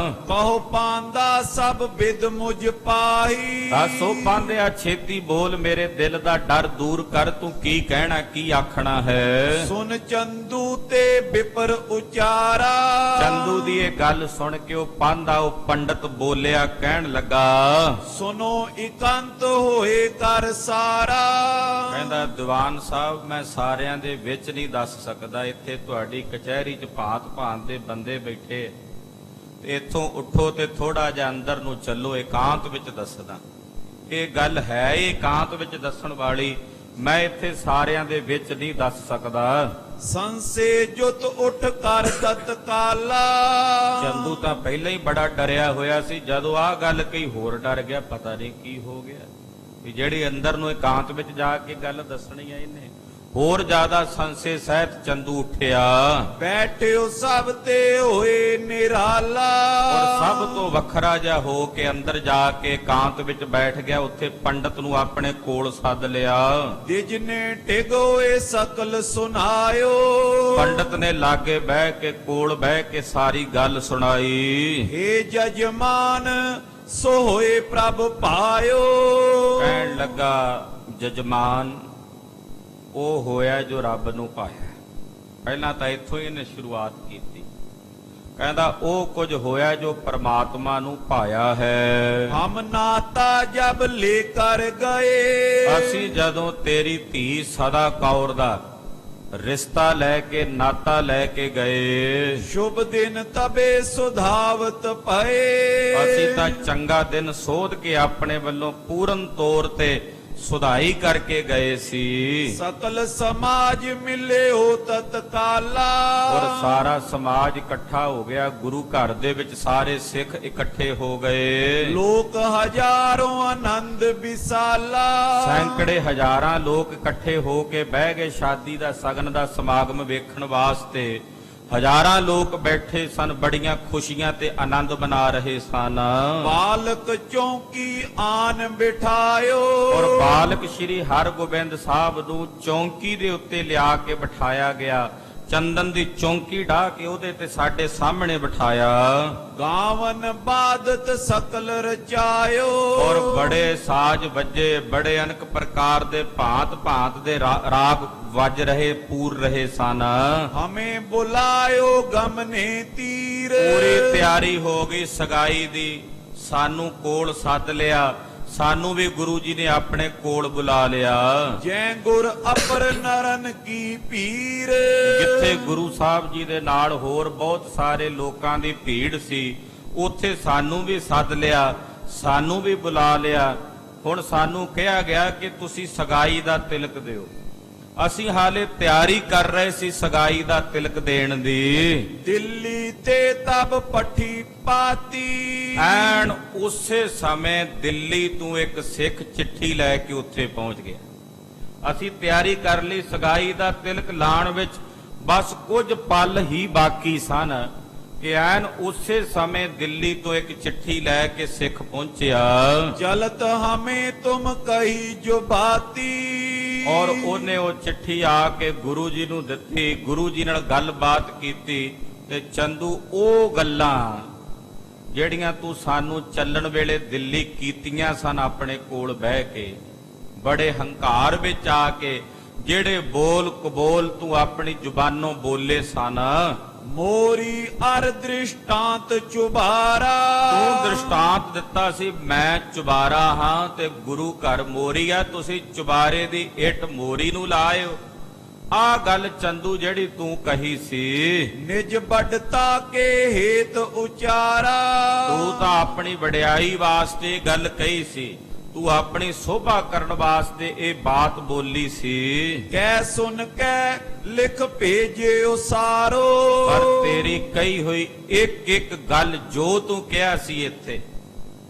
ਕਹੋ ਪਾਂਦਾ ਸਭ ਬਿਦ ਮੁਝ ਪਾਹੀ। ਦੱਸੋ ਪਾਂਦਿਆ ਛੇਤੀ ਬੋਲ, ਮੇਰੇ ਦਿਲ ਦਾ ਡਰ ਦੂਰ ਕਰ, ਤੂੰ ਕੀ ਕਹਿਣਾ ਕੀ ਆਖਣਾ ਹੈ? ਸੁਨ ਚੰਦੂ ਤੇ ਵਿਪਰ ਉਚਾਰਾ। ਚੰਦੂ ਦੀ ਇਹ ਗੱਲ ਸੁਣ ਕੇ ਉਹ ਪਾਂਦਾ, ਉਹ ਪੰਡਤ ਬੋਲਿਆ, ਕਹਿਣ ਲੱਗਾ, ਸੁਨੋ ਇਕੰਤ ਹੋਏ ਕਰ ਸਾਰਾ। ਕਹਿੰਦਾ ਦੀਵਾਨ ਸਾਹਿਬ ਮੈਂ ਸਾਰਿਆਂ ਦੇ ਵਿੱਚ ਨਹੀਂ ਦੱਸ ਸਕਦਾ, ਇੱਥੇ ਤੁਹਾਡੀ ਕਚਹਿਰੀ 'ਚ ਭਾਂਤ ਭਾਂਤ ਦੇ ਬੰਦੇ ਬੈਠੇ, ਤੇ ਇੱਥੋਂ ਉੱਠੋ ਤੇ ਥੋੜਾ ਜਿਹਾ ਅੰਦਰ ਨੂੰ ਚੱਲੋ, ਇਕਾਂਤ ਵਿੱਚ ਦੱਸਦਾ। ਇਹ ਗੱਲ ਹੈ ਇਕਾਂਤ ਵਿੱਚ ਦੱਸਣ ਵਾਲੀ, ਮੈਂ ਇੱਥੇ ਸਾਰਿਆਂ ਦੇ ਵਿੱਚ ਨਹੀਂ ਦੱਸ ਸਕਦਾ। ਸੰਸੇ ਜੁਤ ਉੱਠ ਕਰ ਤਤਕਾਲਾ। ਚੰਦੂ ਤਾਂ ਪਹਿਲਾਂ ਹੀ ਬੜਾ ਡਰਿਆ ਹੋਇਆ ਸੀ, ਜਦੋਂ ਆਹ ਗੱਲ ਕਹੀ ਹੋਰ ਡਰ ਗਿਆ, ਪਤਾ ਨਹੀਂ ਕੀ ਹੋ ਗਿਆ, ਵੀ ਜਿਹੜੀ ਅੰਦਰ ਨੂੰ ਇਕਾਂਤ ਵਿੱਚ ਜਾ ਕੇ ਗੱਲ ਦੱਸਣੀ ਹੈ ਇਹਨੇ। ਹੋਰ ਜ਼ਿਆਦਾ ਸੰਸੇ ਸਹਿਤ ਚੰਦੂ ਉੱਠਿਆ, ਬੈਠਿਓ ਸਭ ਤੇ ਹੋਏ ਨਿਰਾਲਾ। ਔਰ ਸਭ ਤੋਂ ਵੱਖਰਾ ਜਿਹਾ ਹੋ ਕੇ ਅੰਦਰ ਜਾ ਕੇ ਇਕਾਂਤ ਵਿੱਚ ਬੈਠ ਗਿਆ। ਉੱਥੇ ਪੰਡਤ ਨੂੰ ਆਪਣੇ ਕੋਲ ਸੱਦ ਲਿਆ। ਜਿਜਨੇ ਟਿਗੋਏ ਸਕਲ ਸੁਨਾਇਓ। ਪੰਡਤ ਨੇ ਲਾਗੇ ਬਹਿ ਕੇ, ਕੋਲ ਬਹਿ ਕੇ ਸਾਰੀ ਗੱਲ ਸੁਣਾਈ। ਏ ਜਜਮਾਨ ਸੋ ਹੋਏ ਪ੍ਰਭ ਪਾਇਓ। ਕਹਿਣ ਲੱਗਾ, ਜਜਮਾਨ ਉਹ ਹੋਇਆ ਜੋ ਰੱਬ ਨੂੰ ਪਾਇਆ। ਪਹਿਲਾਂ ਤਾਂ ਇੱਥੋਂ ਹੀ ਇਹਨੇ ਸ਼ੁਰੂਆਤ ਕੀਤੀ। ਕਹਿੰਦਾ ਉਹ ਕੁਝ ਹੋਇਆ ਜੋ ਪਰਮਾਤਮਾ ਨੂੰ ਭਾਇਆ ਹੈ। ਹਮ ਨਾਤਾ ਜਬ ਲੈ ਕਰ ਗਏ, ਅਸੀਂ ਜਦੋਂ ਤੇਰੀ ਧੀ ਸਦਾ ਕੌਰ ਦਾ ਰਿਸ਼ਤਾ ਲੈ ਕੇ ਨਾਤਾ ਲੈ ਕੇ ਗਏ, ਸ਼ੁਭ ਦਿਨ ਤਬੇ ਸੁਧਾਵਤ ਪਏ। ਅਸੀਂ ਤਾਂ ਚੰਗਾ ਦਿਨ ਸੋਧ ਕੇ ਆਪਣੇ ਵੱਲੋਂ ਪੂਰਨ ਤੌਰ ਤੇ ਸੁਧਾਈ ਕਰਕੇ ਗਏ ਸੀ। ਸਕਲ ਸਮਾਜ ਮਿਲਿਓ ਤਤਕਾਲਾ, ਔਰ ਸਾਰਾ ਸਮਾਜ ਇਕੱਠਾ ਹੋ ਗਿਆ। ਗੁਰੂ ਘਰ ਦੇ ਵਿੱਚ ਸਾਰੇ ਸਿੱਖ ਇਕੱਠੇ ਹੋ ਗਏ। ਲੋਕ ਹਜ਼ਾਰੋਂ ਆਨੰਦ ਵਿਸਾਲਾ, ਸੈਂਕੜੇ ਹਜ਼ਾਰਾਂ ਲੋਕ ਇਕੱਠੇ ਹੋ ਕੇ ਬਹਿ ਗਏ ਸ਼ਾਦੀ ਦਾ ਸਗਨ ਦਾ ਸਮਾਗਮ ਵੇਖਣ ਵਾਸਤੇ। ਹਜ਼ਾਰਾਂ ਲੋਕ ਬੈਠੇ ਸਨ, ਬੜੀਆਂ ਖੁਸ਼ੀਆਂ ਤੇ ਆਨੰਦ ਮਨਾ ਰਹੇ ਸਨ। ਬਾਲਕ ਚੌਂਕੀ ਆਨ ਬਿਠਾਇਓ, ਔਰ ਬਾਲਕ ਸ਼੍ਰੀ ਹਰਗੋਬਿੰਦ ਸਾਹਿਬ ਨੂੰ ਚੌਂਕੀ ਦੇ ਉੱਤੇ ਲਿਆ ਕੇ ਬਿਠਾਇਆ ਗਿਆ। ਚੰਦਨ ਦੀ ਚੌਂਕੀ ਢਾ ਕੇ ਉਹਦੇ ਤੇ ਸਾਡੇ ਸਾਹਮਣੇ ਬਿਠਾਇਆ। ਗਾਵਨ ਬਾਦਤ ਸਕਲ ਰਚਾਇਓ, ਔਰ ਬੜੇ ਸਾਜ਼ ਵੱਜੇ, ਬੜੇ ਅਨੇਕ ਪ੍ਰਕਾਰ ਦੇ ਭਾਂਤ ਭਾਂਤ ਦੇ ਰਾਗ ਵੱਜ ਰਹੇ, ਪੂਰ ਰਹੇ ਸਨ। ਹਮੇ ਬੁਲਾਇਓ ਗਮਨੇ ਤੀਰ, ਪੂਰੀ ਤਿਆਰੀ ਹੋ ਗਈ ਸਗਾਈ ਦੀ। ਸਾਨੂੰ ਕੋਲ ਸੱਦ ਲਿਆ, ਸਾਨੂੰ ਵੀ ਗੁਰੂ ਜੀ ਨੇ ਆਪਣੇ ਕੋਲ ਬੁਲਾ ਲਿਆ। ਜੈ ਗੁਰ ਅਪਰ ਨਰਨ ਕੀ ਪੀਰ, ਜਿੱਥੇ ਗੁਰੂ ਸਾਹਿਬ ਜੀ ਦੇ ਨਾਲ ਹੋਰ ਬਹੁਤ ਸਾਰੇ ਲੋਕਾਂ ਦੀ ਭੀੜ ਸੀ, ਉੱਥੇ ਸਾਨੂੰ ਵੀ ਸੱਦ ਲਿਆ, ਸਾਨੂੰ ਵੀ ਬੁਲਾ ਲਿਆ। ਹੁਣ ਸਾਨੂੰ ਕਿਹਾ ਗਿਆ ਕਿ ਤੁਸੀਂ ਸਗਾਈ ਦਾ ਤਿਲਕ ਦਿਓ। ਅਸੀਂ ਹਾਲੇ ਤਿਆਰੀ ਕਰ ਰਹੇ ਸੀ ਸਗਾਈ ਦਾ ਤਿਲਕ ਦੇਣ ਦੀ। ਦਿੱਲੀ ਤੇ ਤਬ ਪੱਠੀ ਪਾਤੀ, ਐਨ ਉਸੇ ਸਮੇਂ ਦਿੱਲੀ ਤੋਂ ਇੱਕ ਸਿੱਖ ਚਿੱਠੀ ਲੈ ਕੇ ਉੱਥੇ ਪਹੁੰਚ ਗਿਆ। ਅਸੀਂ ਤਿਆਰੀ ਕਰ ਲਈ ਸਗਾਈ ਦਾ ਤਿਲਕ ਲਾਉਣ ਵਿੱਚ, ਬਸ ਕੁਝ ਪਲ ਹੀ ਬਾਕੀ ਸਨ ਕਿ ਐਨ ਉਸੇ ਸਮੇਂ ਦਿੱਲੀ ਤੋਂ ਇੱਕ ਚਿੱਠੀ ਲੈ ਕੇ ਸਿੱਖ ਪਹੁੰਚਿਆ। ਚਲਤ ਹਮੇ ਤੁਮ ਕਹੀ ਜੋ ਬਾਤੀ, ਔਰ ਉਹਨੇ ਉਹ ਚਿੱਠੀ ਆ ਕੇ ਗੁਰੂ ਜੀ ਨੂੰ ਦਿੱਤੀ। ਗੁਰੂ ਜੀ ਨਾਲ ਗੱਲਬਾਤ ਕੀਤੀ ਤੇ ਚੰਦੂ ਉਹ ਗੱਲਾਂ ਜਿਹੜੀਆਂ ਤੂੰ ਸਾਨੂੰ ਚੱਲਣ ਵੇਲੇ ਦਿੱਲੀ ਕੀਤੀਆਂ ਸਨ ਆਪਣੇ ਕੋਲ ਬਹਿ ਕੇ, ਬੜੇ ਹੰਕਾਰ ਵਿੱਚ ਆ ਕੇ ਜਿਹੜੇ ਬੋਲ ਕਬੋਲ ਤੂੰ ਆਪਣੀ ਜ਼ੁਬਾਨੋਂ ਬੋਲੇ ਸਨ, ਮੋਰੀ ਅਰ ਦ੍ਰਿਸ਼ਟਾਂਤ ਚੁਬਾਰਾ, ਤੂੰ ਦ੍ਰਿਸ਼ਟਾਂਤ ਦਿੱਤਾ ਸੀ ਮੈਂ ਚੁਬਾਰਾ ਹਾਂ ਤੇ ਗੁਰੂ ਘਰ ਮੋਰੀ ਆ, ਤੁਸੀਂ ਚੁਬਾਰੇ ਦੀ ਇੱਟ ਮੋਰੀ ਨੂੰ ਲਾਇਓ। ਆ ਗੱਲ ਚੰਦੂ ਜਿਹੜੀ ਤੂੰ ਕਹੀ ਸੀ, ਨਿਜ ਵੱਡਤਾ ਕੇ ਹੇਤ ਉਚਾਰਾ, ਤੂੰ ਤਾਂ ਆਪਣੀ ਵਡਿਆਈ ਵਾਸਤੇ ਗੱਲ ਕਹੀ ਸੀ, ਤੂੰ ਆਪਣੀ ਸੋਭਾ ਕਰਨ ਵਾਸਤੇ ਇਹ ਬਾਤ ਬੋਲੀ ਸੀ। ਕਹਿ ਸੁਣ ਕੇ ਲਿਖ ਭੇਜਿਓ ਸਾਰੋ, ਪਰ ਤੇਰੀ ਕਹੀ ਹੋਈ ਇੱਕ ਇੱਕ ਗੱਲ ਜੋ ਤੂੰ ਕਿਹਾ ਸੀ ਇੱਥੇ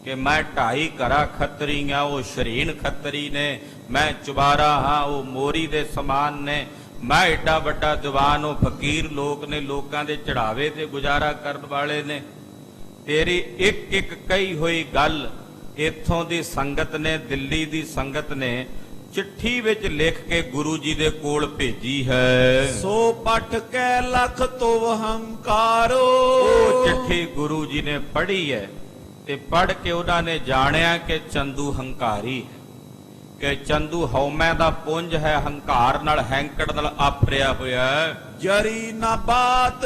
ਕਿ ਮੈਂ ਢਾਈ ਘਰਾ ਖੱਤਰੀ ਆ, ਉਹ ਸ਼ਰੀਨ ਖੱਤਰੀ ਨੇ, ਮੈਂ ਚੁਬਾਰਾ ਹਾਂ, ਉਹ ਮੋਰੀ ਦੇ ਸਮਾਨ ਨੇ, ਮੈਂ ਏਡਾ ਵੱਡਾ ਦੀਵਾਨ, ਉਹ ਫਕੀਰ ਲੋਕ ਨੇ, ਲੋਕਾਂ ਦੇ ਚੜਾਵੇ ਤੇ ਗੁਜ਼ਾਰਾ ਕਰਨ ਵਾਲੇ ਨੇ। ਤੇਰੀ ਇੱਕ ਇੱਕ ਕਹੀ ਹੋਈ ਗੱਲ ਇੱਥੋਂ ਦੀ ਸੰਗਤ ਨੇ, ਦਿੱਲੀ ਦੀ ਸੰਗਤ ਨੇ ਚਿੱਠੀ ਵਿੱਚ ਲਿਖ ਕੇ ਗੁਰੂ ਜੀ ਦੇ ਕੋਲ ਭੇਜੀ ਹੈ। ਸੋ ਪਠ ਕੇ ਲਖ ਤੋ ਹੰਕਾਰੋ, ਉਹ ਚਿੱਠੀ ਗੁਰੂ ਜੀ ਨੇ ਪੜ੍ਹੀ ਹੈ ਤੇ ਪੜ੍ਹ ਕੇ ਉਹਨਾਂ ਨੇ ਜਾਣਿਆ ਕਿ ਚੰਦੂ ਹੰਕਾਰੀ, ਕਿ ਚੰਦੂ ਹਉਮੈ ਦਾ ਪੁੰਜ ਹੈ, ਹੰਕਾਰ ਨਾਲ ਹੈਂਕੜ ਨਾਲ ਆਪਰਿਆ ਹੋਇਆ ਹੈ। ਜਰੀ ਨਾ ਬਾਤ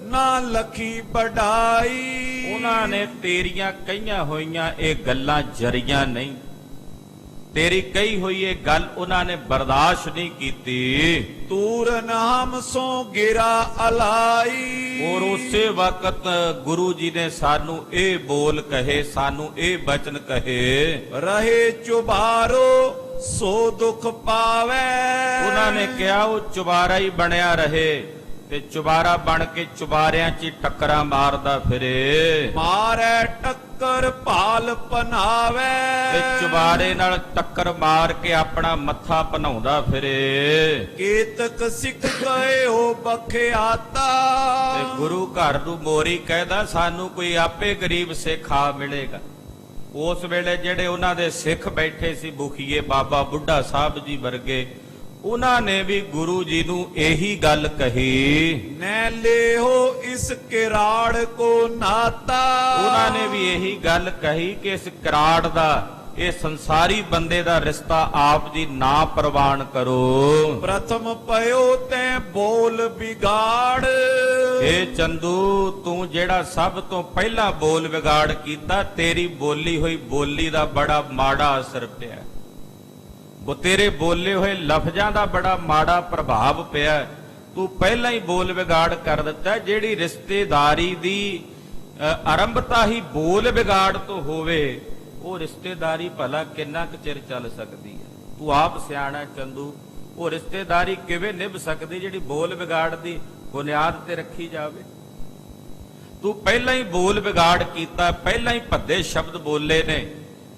ਨਾ ਲਖੀ ਬੜਾਈ, ਉਹਨਾਂ ਨੇ ਤੇਰੀਆਂ ਕਹੀਆਂ ਹੋਈਆਂ ਇਹ ਗੱਲਾਂ ਜਰੀਆਂ ਨਹੀਂ, ਤੇਰੀ ਕਹੀ ਹੋਈ ਇਹ ਗੱਲ ਉਹਨਾਂ ਨੇ ਬਰਦਾਸ਼ਤ ਨਹੀਂ ਕੀਤੀ। ਤੂਰ ਨਾਮ ਸੋ ਗਿਰਾ ਅਲਾਈ, ਔਰ ਉਸੇ ਵਕਤ ਗੁਰੂ ਜੀ ਨੇ ਸਾਨੂੰ ਇਹ ਬੋਲ ਕਹੇ, ਸਾਨੂੰ ਇਹ ਬਚਨ ਕਹੇ, ਰਹੇ ਚੁਬਾਰੋ ਸੋ ਦੁਖ ਪਾਵੇ। ਉਹਨਾਂ ਨੇ ਕਿਹਾ ਉਹ ਚੁਬਾਰਾ ਹੀ ਬਣਿਆ ਰਹੇ ਤੇ ਚੁਬਾਰਾ ਬਣ ਕੇ ਚੁਬਾਰਿਆਂ 'ਚ ਟੱਕਰਾਂ ਮਾਰਦਾ ਫਿਰੇ, ਮਾਰੇ ਟੱਕਰ ਭਾਲ ਪਨਾਵੇ, ਤੇ ਚੁਬਾਰੇ ਨਾਲ ਟੱਕਰ ਮਾਰ ਕੇ ਆਪਣਾ ਮੱਥਾ ਭਨਾਉਂਦਾ ਫਿਰੇ। ਕੇਤਕ ਸਿੱਖ ਗਏ ਹੋ ਬਖਿਆਤਾ, ਤੇ ਗੁਰੂ ਘਰ ਨੂੰ ਮੋਰੀ ਕਹਿੰਦਾ ਸਾਨੂੰ ਕੋਈ ਆਪੇ ਗਰੀਬ ਸਿੱਖ ਆ ਮਿਲੇਗਾ। ਉਸ ਵੇਲੇ ਜਿਹੜੇ ਉਹਨਾਂ ਦੇ ਸਿੱਖ ਬੈਠੇ ਸੀ ਬੁਖੀਏ ਬਾਬਾ ਬੁੱਢਾ ਸਾਹਿਬ ਜੀ ਵਰਗੇ, ਉਹਨਾਂ ਨੇ ਵੀ ਗੁਰੂ ਜੀ ਨੂੰ ਇਹੀ ਗੱਲ ਕਹੀ, ਨੈ ਲਿਓ ਇਸ ਕਿਰਾੜ ਕੋ ਨਾਤਾ, ਉਹਨਾਂ ਨੇ ਵੀ ਇਹੀ ਗੱਲ ਕਹੀ ਕਿ ਇਸ ਕਿਰਾੜ ਦਾ ਇਹ ਸੰਸਾਰੀ ਬੰਦੇ ਦਾ ਰਿਸ਼ਤਾ ਆਪ ਜੀ ਨਾ ਪ੍ਰਵਾਨ ਕਰੋ। ਪ੍ਰਥਮ ਪਇਓ ਤੈ ਬੋਲ ਵਿਗਾੜ। ਇਹ ਚੰਦੂ ਤੂੰ ਜਿਹੜਾ ਸਭ ਤੋਂ ਪਹਿਲਾਂ ਬੋਲ ਵਿਗਾੜ ਕੀਤਾ, ਤੇਰੀ ਬੋਲੀ ਹੋਈ ਬੋਲੀ ਦਾ ਬੜਾ ਮਾੜਾ ਅਸਰ ਪਿਆ। ਉਹ ਤੇਰੇ ਬੋਲੇ ਹੋਏ ਲਫ਼ਜ਼ਾਂ ਦਾ ਬੜਾ ਮਾੜਾ ਪ੍ਰਭਾਵ ਪਿਆ। ਤੂੰ ਪਹਿਲਾਂ ਹੀ ਬੋਲ ਵਿਗਾੜ ਕਰ ਦਿੱਤਾ। ਜਿਹੜੀ ਰਿਸ਼ਤੇਦਾਰੀ ਦੀ ਆਰੰਭਤਾ ਹੀ ਬੋਲ ਵਿਗਾੜ ਤੋਂ ਹੋਵੇ, ਉਹ ਰਿਸ਼ਤੇਦਾਰੀ ਭਲਾ ਕਿੰਨਾ ਕੁ ਚਿਰ ਚੱਲ ਸਕਦੀ ਹੈ? ਤੂੰ ਆਪ ਸਿਆਣਾ ਚੰਦੂ, ਉਹ ਰਿਸ਼ਤੇਦਾਰੀ ਕਿਵੇਂ ਨਿਭ ਸਕਦੀ ਜਿਹੜੀ ਬੋਲ ਵਿਗਾੜ ਦੀ ਬੁਨਿਆਦ ਤੇ ਰੱਖੀ ਜਾਵੇ? ਤੂੰ ਪਹਿਲਾਂ ਹੀ ਬੋਲ ਵਿਗਾੜ ਕੀਤਾ, ਪਹਿਲਾਂ ਹੀ ਭੱਦੇ ਸ਼ਬਦ ਬੋਲੇ ਨੇ।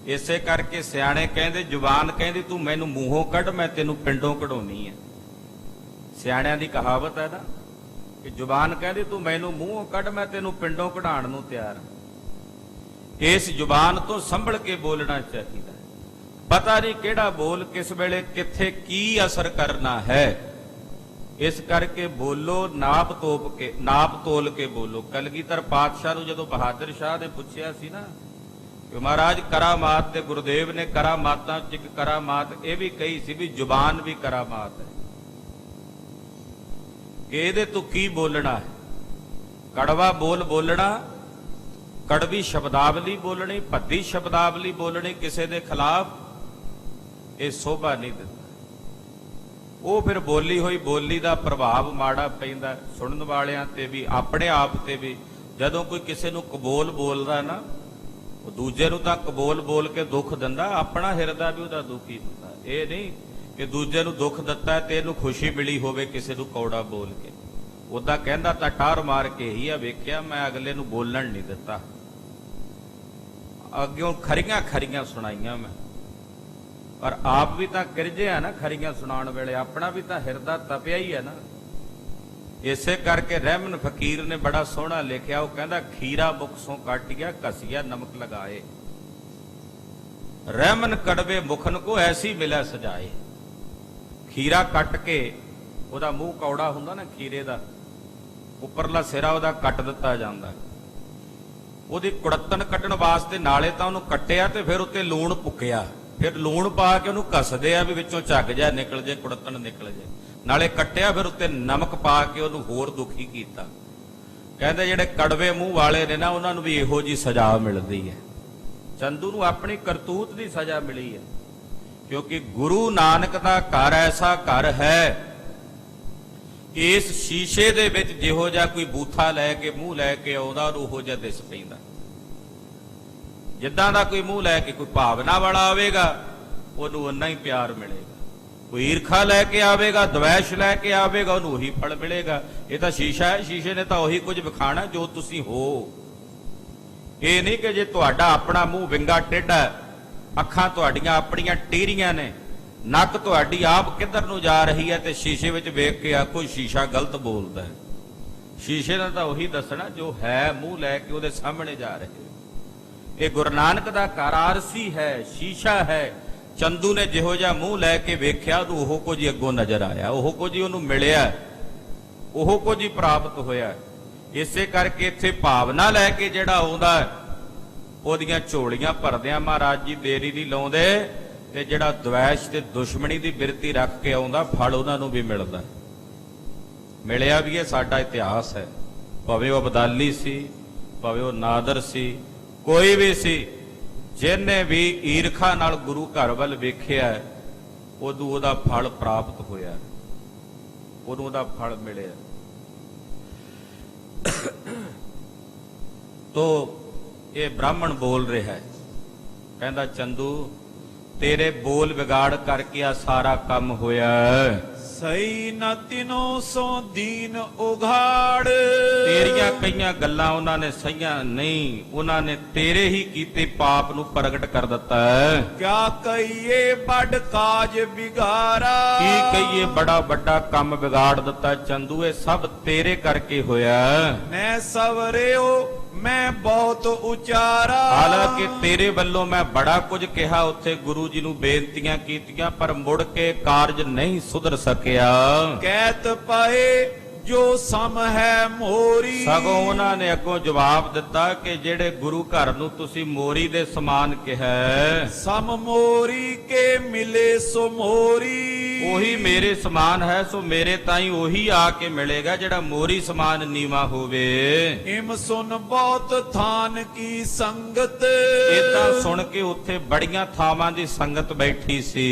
ਇਸੇ ਕਰਕੇ ਸਿਆਣੇ ਕਹਿੰਦੇ, ਜ਼ੁਬਾਨ ਕਹਿੰਦੀ ਤੂੰ ਮੈਨੂੰ ਮੂੰਹੋਂ ਕੱਢ, ਮੈਂ ਤੈਨੂੰ ਪਿੰਡੋਂ ਕਢਾਉਣੀ ਹੈ। ਸਿਆਣਿਆਂ ਦੀ ਕਹਾਵਤ ਹੈ ਨਾ ਕਿ ਜ਼ੁਬਾਨ ਕਹਿੰਦੀ ਤੂੰ ਮੈਨੂੰ ਮੂੰਹੋਂ ਕੱਢ, ਮੈਂ ਤੈਨੂੰ ਪਿੰਡੋਂ ਕਢਾਉਣ ਨੂੰ ਤਿਆਰ ਹਾਂ। ਇਸ ਜ਼ੁਬਾਨ ਤੋਂ ਸੰਭਲ ਕੇ ਬੋਲਣਾ ਚਾਹੀਦਾ। ਪਤਾ ਨਹੀਂ ਕਿਹੜਾ ਬੋਲ ਕਿਸ ਵੇਲੇ ਕਿੱਥੇ ਕੀ ਅਸਰ ਕਰਨਾ ਹੈ। ਇਸ ਕਰਕੇ ਬੋਲੋ ਨਾਪ ਤੋਲ ਕੇ ਬੋਲੋ। ਕਲਗੀਧਰ ਪਾਤਸ਼ਾਹ ਨੂੰ ਜਦੋਂ ਬਹਾਦਰ ਸ਼ਾਹ ਨੇ ਪੁੱਛਿਆ ਸੀ ਨਾ ਕਿ ਮਹਾਰਾਜ ਕਰਾਮਾਤ ਤੇ ਗੁਰਦੇਵ ਨੇ ਕਰਾਮਾਤਾਂ ਚ ਇੱਕ ਕਰਾਮਾਤ ਇਹ ਵੀ ਕਹੀ ਸੀ ਵੀ ਜ਼ੁਬਾਨ ਵੀ ਕਰਾਮਾਤ ਹੈ, ਕਿ ਇਹਦੇ ਤੋਂ ਕੀ ਬੋਲਣਾ ਹੈ। ਕੜਵਾ ਬੋਲ ਬੋਲਣਾ, ਕੜਵੀ ਸ਼ਬਦਾਵਲੀ ਬੋਲਣੀ, ਭੱਦੀ ਸ਼ਬਦਾਵਲੀ ਬੋਲਣੀ ਕਿਸੇ ਦੇ ਖਿਲਾਫ, ਇਹ ਸੋਭਾ ਨਹੀਂ ਦਿੰਦਾ। ਉਹ ਫਿਰ ਬੋਲੀ ਹੋਈ ਬੋਲੀ ਦਾ ਪ੍ਰਭਾਵ ਮਾੜਾ ਪੈਂਦਾ ਸੁਣਨ ਵਾਲਿਆਂ ਤੇ ਵੀ, ਆਪਣੇ ਆਪ ਤੇ ਵੀ। ਜਦੋਂ ਕੋਈ ਕਿਸੇ ਨੂੰ ਕਬੋਲ ਬੋਲਦਾ ਨਾ, ਉਹ ਦੂਜੇ ਨੂੰ ਤਾਂ ਕਬੋਲ ਬੋਲ ਕੇ ਦੁੱਖ ਦਿੰਦਾ, ਆਪਣਾ ਹਿਰਦਾ ਵੀ ਉਹਦਾ ਦੁਖੀ ਹੁੰਦਾ। ਇਹ ਨਹੀਂ ਕਿ ਦੂਜੇ ਨੂੰ ਦੁੱਖ ਦਿੱਤਾ ਤੇ ਇਹਨੂੰ ਖੁਸ਼ੀ ਮਿਲੀ ਹੋਵੇ ਕਿਸੇ ਨੂੰ ਕੌੜਾ ਬੋਲ ਕੇ। ਉਹਦਾ ਕਹਿੰਦਾ ਤਾਂ ਟਾਰ ਮਾਰ ਕੇ ਹੀ ਆ, ਵੇਖਿਆ ਮੈਂ ਅਗਲੇ ਨੂੰ ਬੋਲਣ ਨਹੀਂ ਦਿੱਤਾ, ਅੱਗਿਓਂ ਖਰੀਆਂ ਸੁਣਾਈਆਂ ਮੈਂ। ਪਰ ਆਪ ਵੀ ਤਾਂ ਕਿਰਜੇ ਆ ਨਾ ਖਰੀਆਂ ਸੁਣਾਉਣ ਵੇਲੇ, ਆਪਣਾ ਵੀ ਤਾਂ ਹਿਰਦਾ ਤਪਿਆ ਹੀ ਹੈ ਨਾ। ਇਸੇ ਕਰਕੇ ਰਹਿਮਨ ਫਕੀਰ ਨੇ ਬੜਾ ਸੋਹਣਾ ਲਿਖਿਆ, ਉਹ ਕਹਿੰਦਾ ਖੀਰਾ ਮੁਖ ਸੋਂ ਕਾਟਿਆ ਘਸੀਆ ਨਮਕ ਲਗਾਏ, ਰਹਿਮਨ ਕੜਵੇ ਮੁਖਨ ਕੋ ਐਸੀ ਮਿਲਿਆ ਸਜਾਏ। ਖੀਰਾ ਕੱਟ ਕੇ, ਉਹਦਾ ਮੂੰਹ ਕੌੜਾ ਹੁੰਦਾ ਨਾ ਖੀਰੇ ਦਾ, ਉੱਪਰਲਾ ਸਿਰਾ ਉਹਦਾ ਕੱਟ ਦਿੱਤਾ ਜਾਂਦਾ। ਉਹਦੀ ਕੁੜੱਤਣ ਕੱਟਣ ਵਾਸਤੇ ਨਾਲੇ ਤਾਂ ਉਹਨੂੰ ਕੱਟਿਆ ਤੇ ਫਿਰ ਉੱਤੇ ਲੂਣ ਪੁੱਕਿਆ, ਫਿਰ ਲੂਣ ਪਾ ਕੇ ਉਹਨੂੰ ਘਸਦੇ ਆ ਵੀ ਵਿੱਚੋਂ ਝੱਗ ਜਾ ਨਿਕਲ ਜੇ, ਕੁੜੱਤਣ ਨਿਕਲ ਜੇ। ਨਾਲੇ ਕੱਟਿਆ, ਫਿਰ ਉੱਤੇ ਨਮਕ ਪਾ ਕੇ ਉਹਨੂੰ ਹੋਰ ਦੁਖੀ ਕੀਤਾ। ਕਹਿੰਦੇ ਜਿਹੜੇ ਕੜਵੇ ਮੂੰਹ ਵਾਲੇ ਨੇ ਨਾ, ਉਹਨਾਂ ਨੂੰ ਵੀ ਇਹੋ ਜੀ ਸਜ਼ਾ ਮਿਲਦੀ ਹੈ। ਚੰਦੂ ਨੂੰ ਆਪਣੀ ਕਰਤੂਤ ਦੀ ਸਜ਼ਾ ਮਿਲੀ ਹੈ, ਕਿਉਂਕਿ ਗੁਰੂ ਨਾਨਕ ਦਾ ਘਰ ਐਸਾ ਘਰ ਹੈ, ਇਸ ਸ਼ੀਸ਼ੇ ਦੇ ਵਿੱਚ ਜਿਹੋ ਜਿਹਾ ਕੋਈ ਬੂਥਾ ਲੈ ਕੇ ਮੂੰਹ ਲੈ ਕੇ ਆਉਂਦਾ, ਉਹੋ ਜਿਹਾ ਦਿਸ ਪੈਂਦਾ। ਜਿੱਦਾਂ ਦਾ ਕੋਈ ਮੂੰਹ ਲੈ ਕੇ ਕੋਈ ਭਾਵਨਾ ਵਾਲਾ ਆਵੇਗਾ, ਉਹਨੂੰ ਓਨਾ ਹੀ ਪਿਆਰ ਮਿਲੇਗਾ। ਕੋਈ ਈਰਖਾ ਲੈ ਕੇ ਆਵੇਗਾ, ਦਵੈਸ਼ ਲੈ ਕੇ ਆਵੇਗਾ, ਉਹਨੂੰ ਉਹੀ ਫਲ ਮਿਲੇਗਾ। ਇਹ ਤਾਂ ਸ਼ੀਸ਼ਾ ਹੈ, ਸ਼ੀਸ਼ੇ ਨੇ ਤਾਂ ਉਹੀ ਕੁਝ ਵਿਖਾਣਾ ਜੋ ਤੁਸੀਂ ਹੋ। ਇਹ ਨਹੀਂ ਕਿ ਜੇ ਤੁਹਾਡਾ ਆਪਣਾ ਮੂੰਹ ਵਿੰਗਾ ਟੇਢਾ, ਅੱਖਾਂ ਤੁਹਾਡੀਆਂ ਆਪਣੀਆਂ ਟੀਰੀਆਂ ਨੇ, ਨੱਕ ਤੁਹਾਡੀ ਆਪ ਕਿੱਧਰ ਨੂੰ ਜਾ ਰਹੀ ਹੈ, ਤੇ ਸ਼ੀਸ਼ੇ ਵਿੱਚ ਵੇਖ ਕੇ ਆਖੋ ਸ਼ੀਸ਼ਾ ਗਲਤ ਬੋਲਦਾ ਹੈ। ਸ਼ੀਸ਼ੇ ਨੇ ਤਾਂ ਉਹੀ ਦੱਸਣਾ ਜੋ ਹੈ, ਮੂੰਹ ਲੈ ਕੇ ਉਹਦੇ ਸਾਹਮਣੇ ਜਾ ਰਹੇ। ਇਹ ਗੁਰੂ ਨਾਨਕ ਦਾ ਘਰ ਆਰਸੀ ਹੈ, ਸ਼ੀਸ਼ਾ ਹੈ। ਚੰਦੂ ਨੇ ਜਿਹੋ ਜਿਹਾ ਮੂੰਹ ਲੈ ਕੇ ਵੇਖਿਆ, ਉਹਨੂੰ ਉਹ ਕੁਝ ਹੀ ਅੱਗੋਂ ਨਜ਼ਰ ਆਇਆ, ਉਹ ਕੁਝ ਹੀ ਉਹਨੂੰ ਮਿਲਿਆ, ਉਹ ਕੁਝ ਹੀ ਪ੍ਰਾਪਤ ਹੋਇਆ। ਇਸੇ ਕਰਕੇ ਇੱਥੇ ਭਾਵਨਾ ਲੈ ਕੇ ਜਿਹੜਾ ਆਉਂਦਾ, ਉਹਦੀਆਂ ਝੋਲੀਆਂ ਭਰਦਿਆਂ ਮਹਾਰਾਜ ਜੀ ਦੇਰੀ ਨਹੀਂ ਲਾਉਂਦੇ, ਤੇ ਜਿਹੜਾ ਦਵੈਸ਼ ਤੇ ਦੁਸ਼ਮਣੀ ਦੀ ਬਿਰਤੀ ਰੱਖ ਕੇ ਆਉਂਦਾ, ਫਲ ਉਹਨਾਂ ਨੂੰ ਵੀ ਮਿਲਦਾ। ਮਿਲਿਆ ਵੀ ਇਹ ਸਾਡਾ ਇਤਿਹਾਸ ਹੈ। ਭਾਵੇਂ ਉਹ ਅਬਦਾਲੀ ਸੀ, ਭਾਵੇਂ ਉਹ ਨਾਦਰ ਸੀ, ਕੋਈ ਵੀ ਸੀ, ਜਿਹਨੇ ਵੀ ਈਰਖਾ ਨਾਲ ਗੁਰੂ ਘਰ ਵੱਲ ਵੇਖਿਆ, ਉਦੋਂ ਉਹਦਾ ਫਲ ਪ੍ਰਾਪਤ ਹੋਇਆ, ਉਹਨੂੰ ਉਹਦਾ ਫਲ ਮਿਲਿਆ। ਤੋ ਇਹ ਬ੍ਰਾਹਮਣ ਬੋਲ ਰਿਹਾ ਹੈ, ਕਹਿੰਦਾ ਚੰਦੂ ਤੇਰੇ ਬੋਲ ਵਿਗਾੜ ਕਰਕੇ ਆ ਸਾਰਾ ਕੰਮ ਹੋਇਆ। ਸਹੀ ਨ ਤਿਨੋ ਸੋ ਦੀਨ ਉਘਾੜ। ਤੇਰੀਆਂ ਕਈਆਂ ਗੱਲਾਂ ਉਹਨਾਂ ਨੇ ਸਹੀਆਂ ਨਹੀਂ, ਉਹਨਾਂ ਨੇ ਤੇਰੇ ਹੀ ਕੀਤੇ ਪਾਪ ਨੂੰ ਪ੍ਰਗਟ ਕਰ ਦਿੱਤਾ ਹੈ। ਕਿਆ ਕਹੀਏ ਵੱਡ ਕਾਜ ਵਿਗਾਰਾ। ਕੀ ਕਹੀਏ ਬੜਾ ਵੱਡਾ ਕੰਮ ਵਿਗਾੜ ਦਿੱਤਾ ਚੰਦੂ, ਇਹ ਸਭ ਤੇਰੇ ਕਰਕੇ ਹੋਇਆ। ਮੈਂ ਸਵਰਿਓ ਮੈਂ ਬਹੁਤ ਉਚਾਰਾ। ਹਾਲਾਂਕਿ ਤੇਰੇ ਵੱਲੋਂ ਮੈਂ ਬੜਾ ਕੁਝ ਕਿਹਾ, ਉੱਥੇ ਗੁਰੂ ਜੀ ਨੂੰ ਬੇਨਤੀਆਂ ਕੀਤੀਆਂ, ਪਰ ਮੁੜ ਕੇ ਕਾਰਜ ਨਹੀਂ ਸੁਧਰ ਸਕਿਆ। ਕਹਿਤ ਪਾਏ ਜੋ ਸਮ ਹੈ ਮੋਰੀ। ਸਗੋਂ ਉਹਨਾਂ ਨੇ ਅੱਗੋਂ ਜਵਾਬ ਦਿੱਤਾ ਕਿ ਜਿਹੜੇ ਗੁਰੂ ਘਰ ਨੂੰ ਤੁਸੀਂ ਮੋਰੀ ਦੇ ਸਮਾਨ ਕਿਹਾ ਹੈ, ਸਮ ਮੋਰੀ ਕੇ ਮਿਲੇ ਸੋ ਮੋਰੀ। ਉਹੀ ਮੇਰੇ ਸਮਾਨ ਹੈ, ਸੋ ਮੇਰੇ ਤਾਈਂ ਉਹੀ ਆ ਕੇ ਮਿਲੇਗਾ ਜਿਹੜਾ ਮੋਰੀ ਸਮਾਨ ਨੀਵਾ ਹੋਵੇ। ਇਮ ਸੁਨ ਬਹੁਤ ਥਾਨ ਕੀ ਸੰਗਤ। ਏਦਾਂ ਸੁਣ ਕੇ ਉੱਥੇ ਬੜੀਆਂ ਥਾਵਾਂ ਦੀ ਸੰਗਤ ਬੈਠੀ ਸੀ।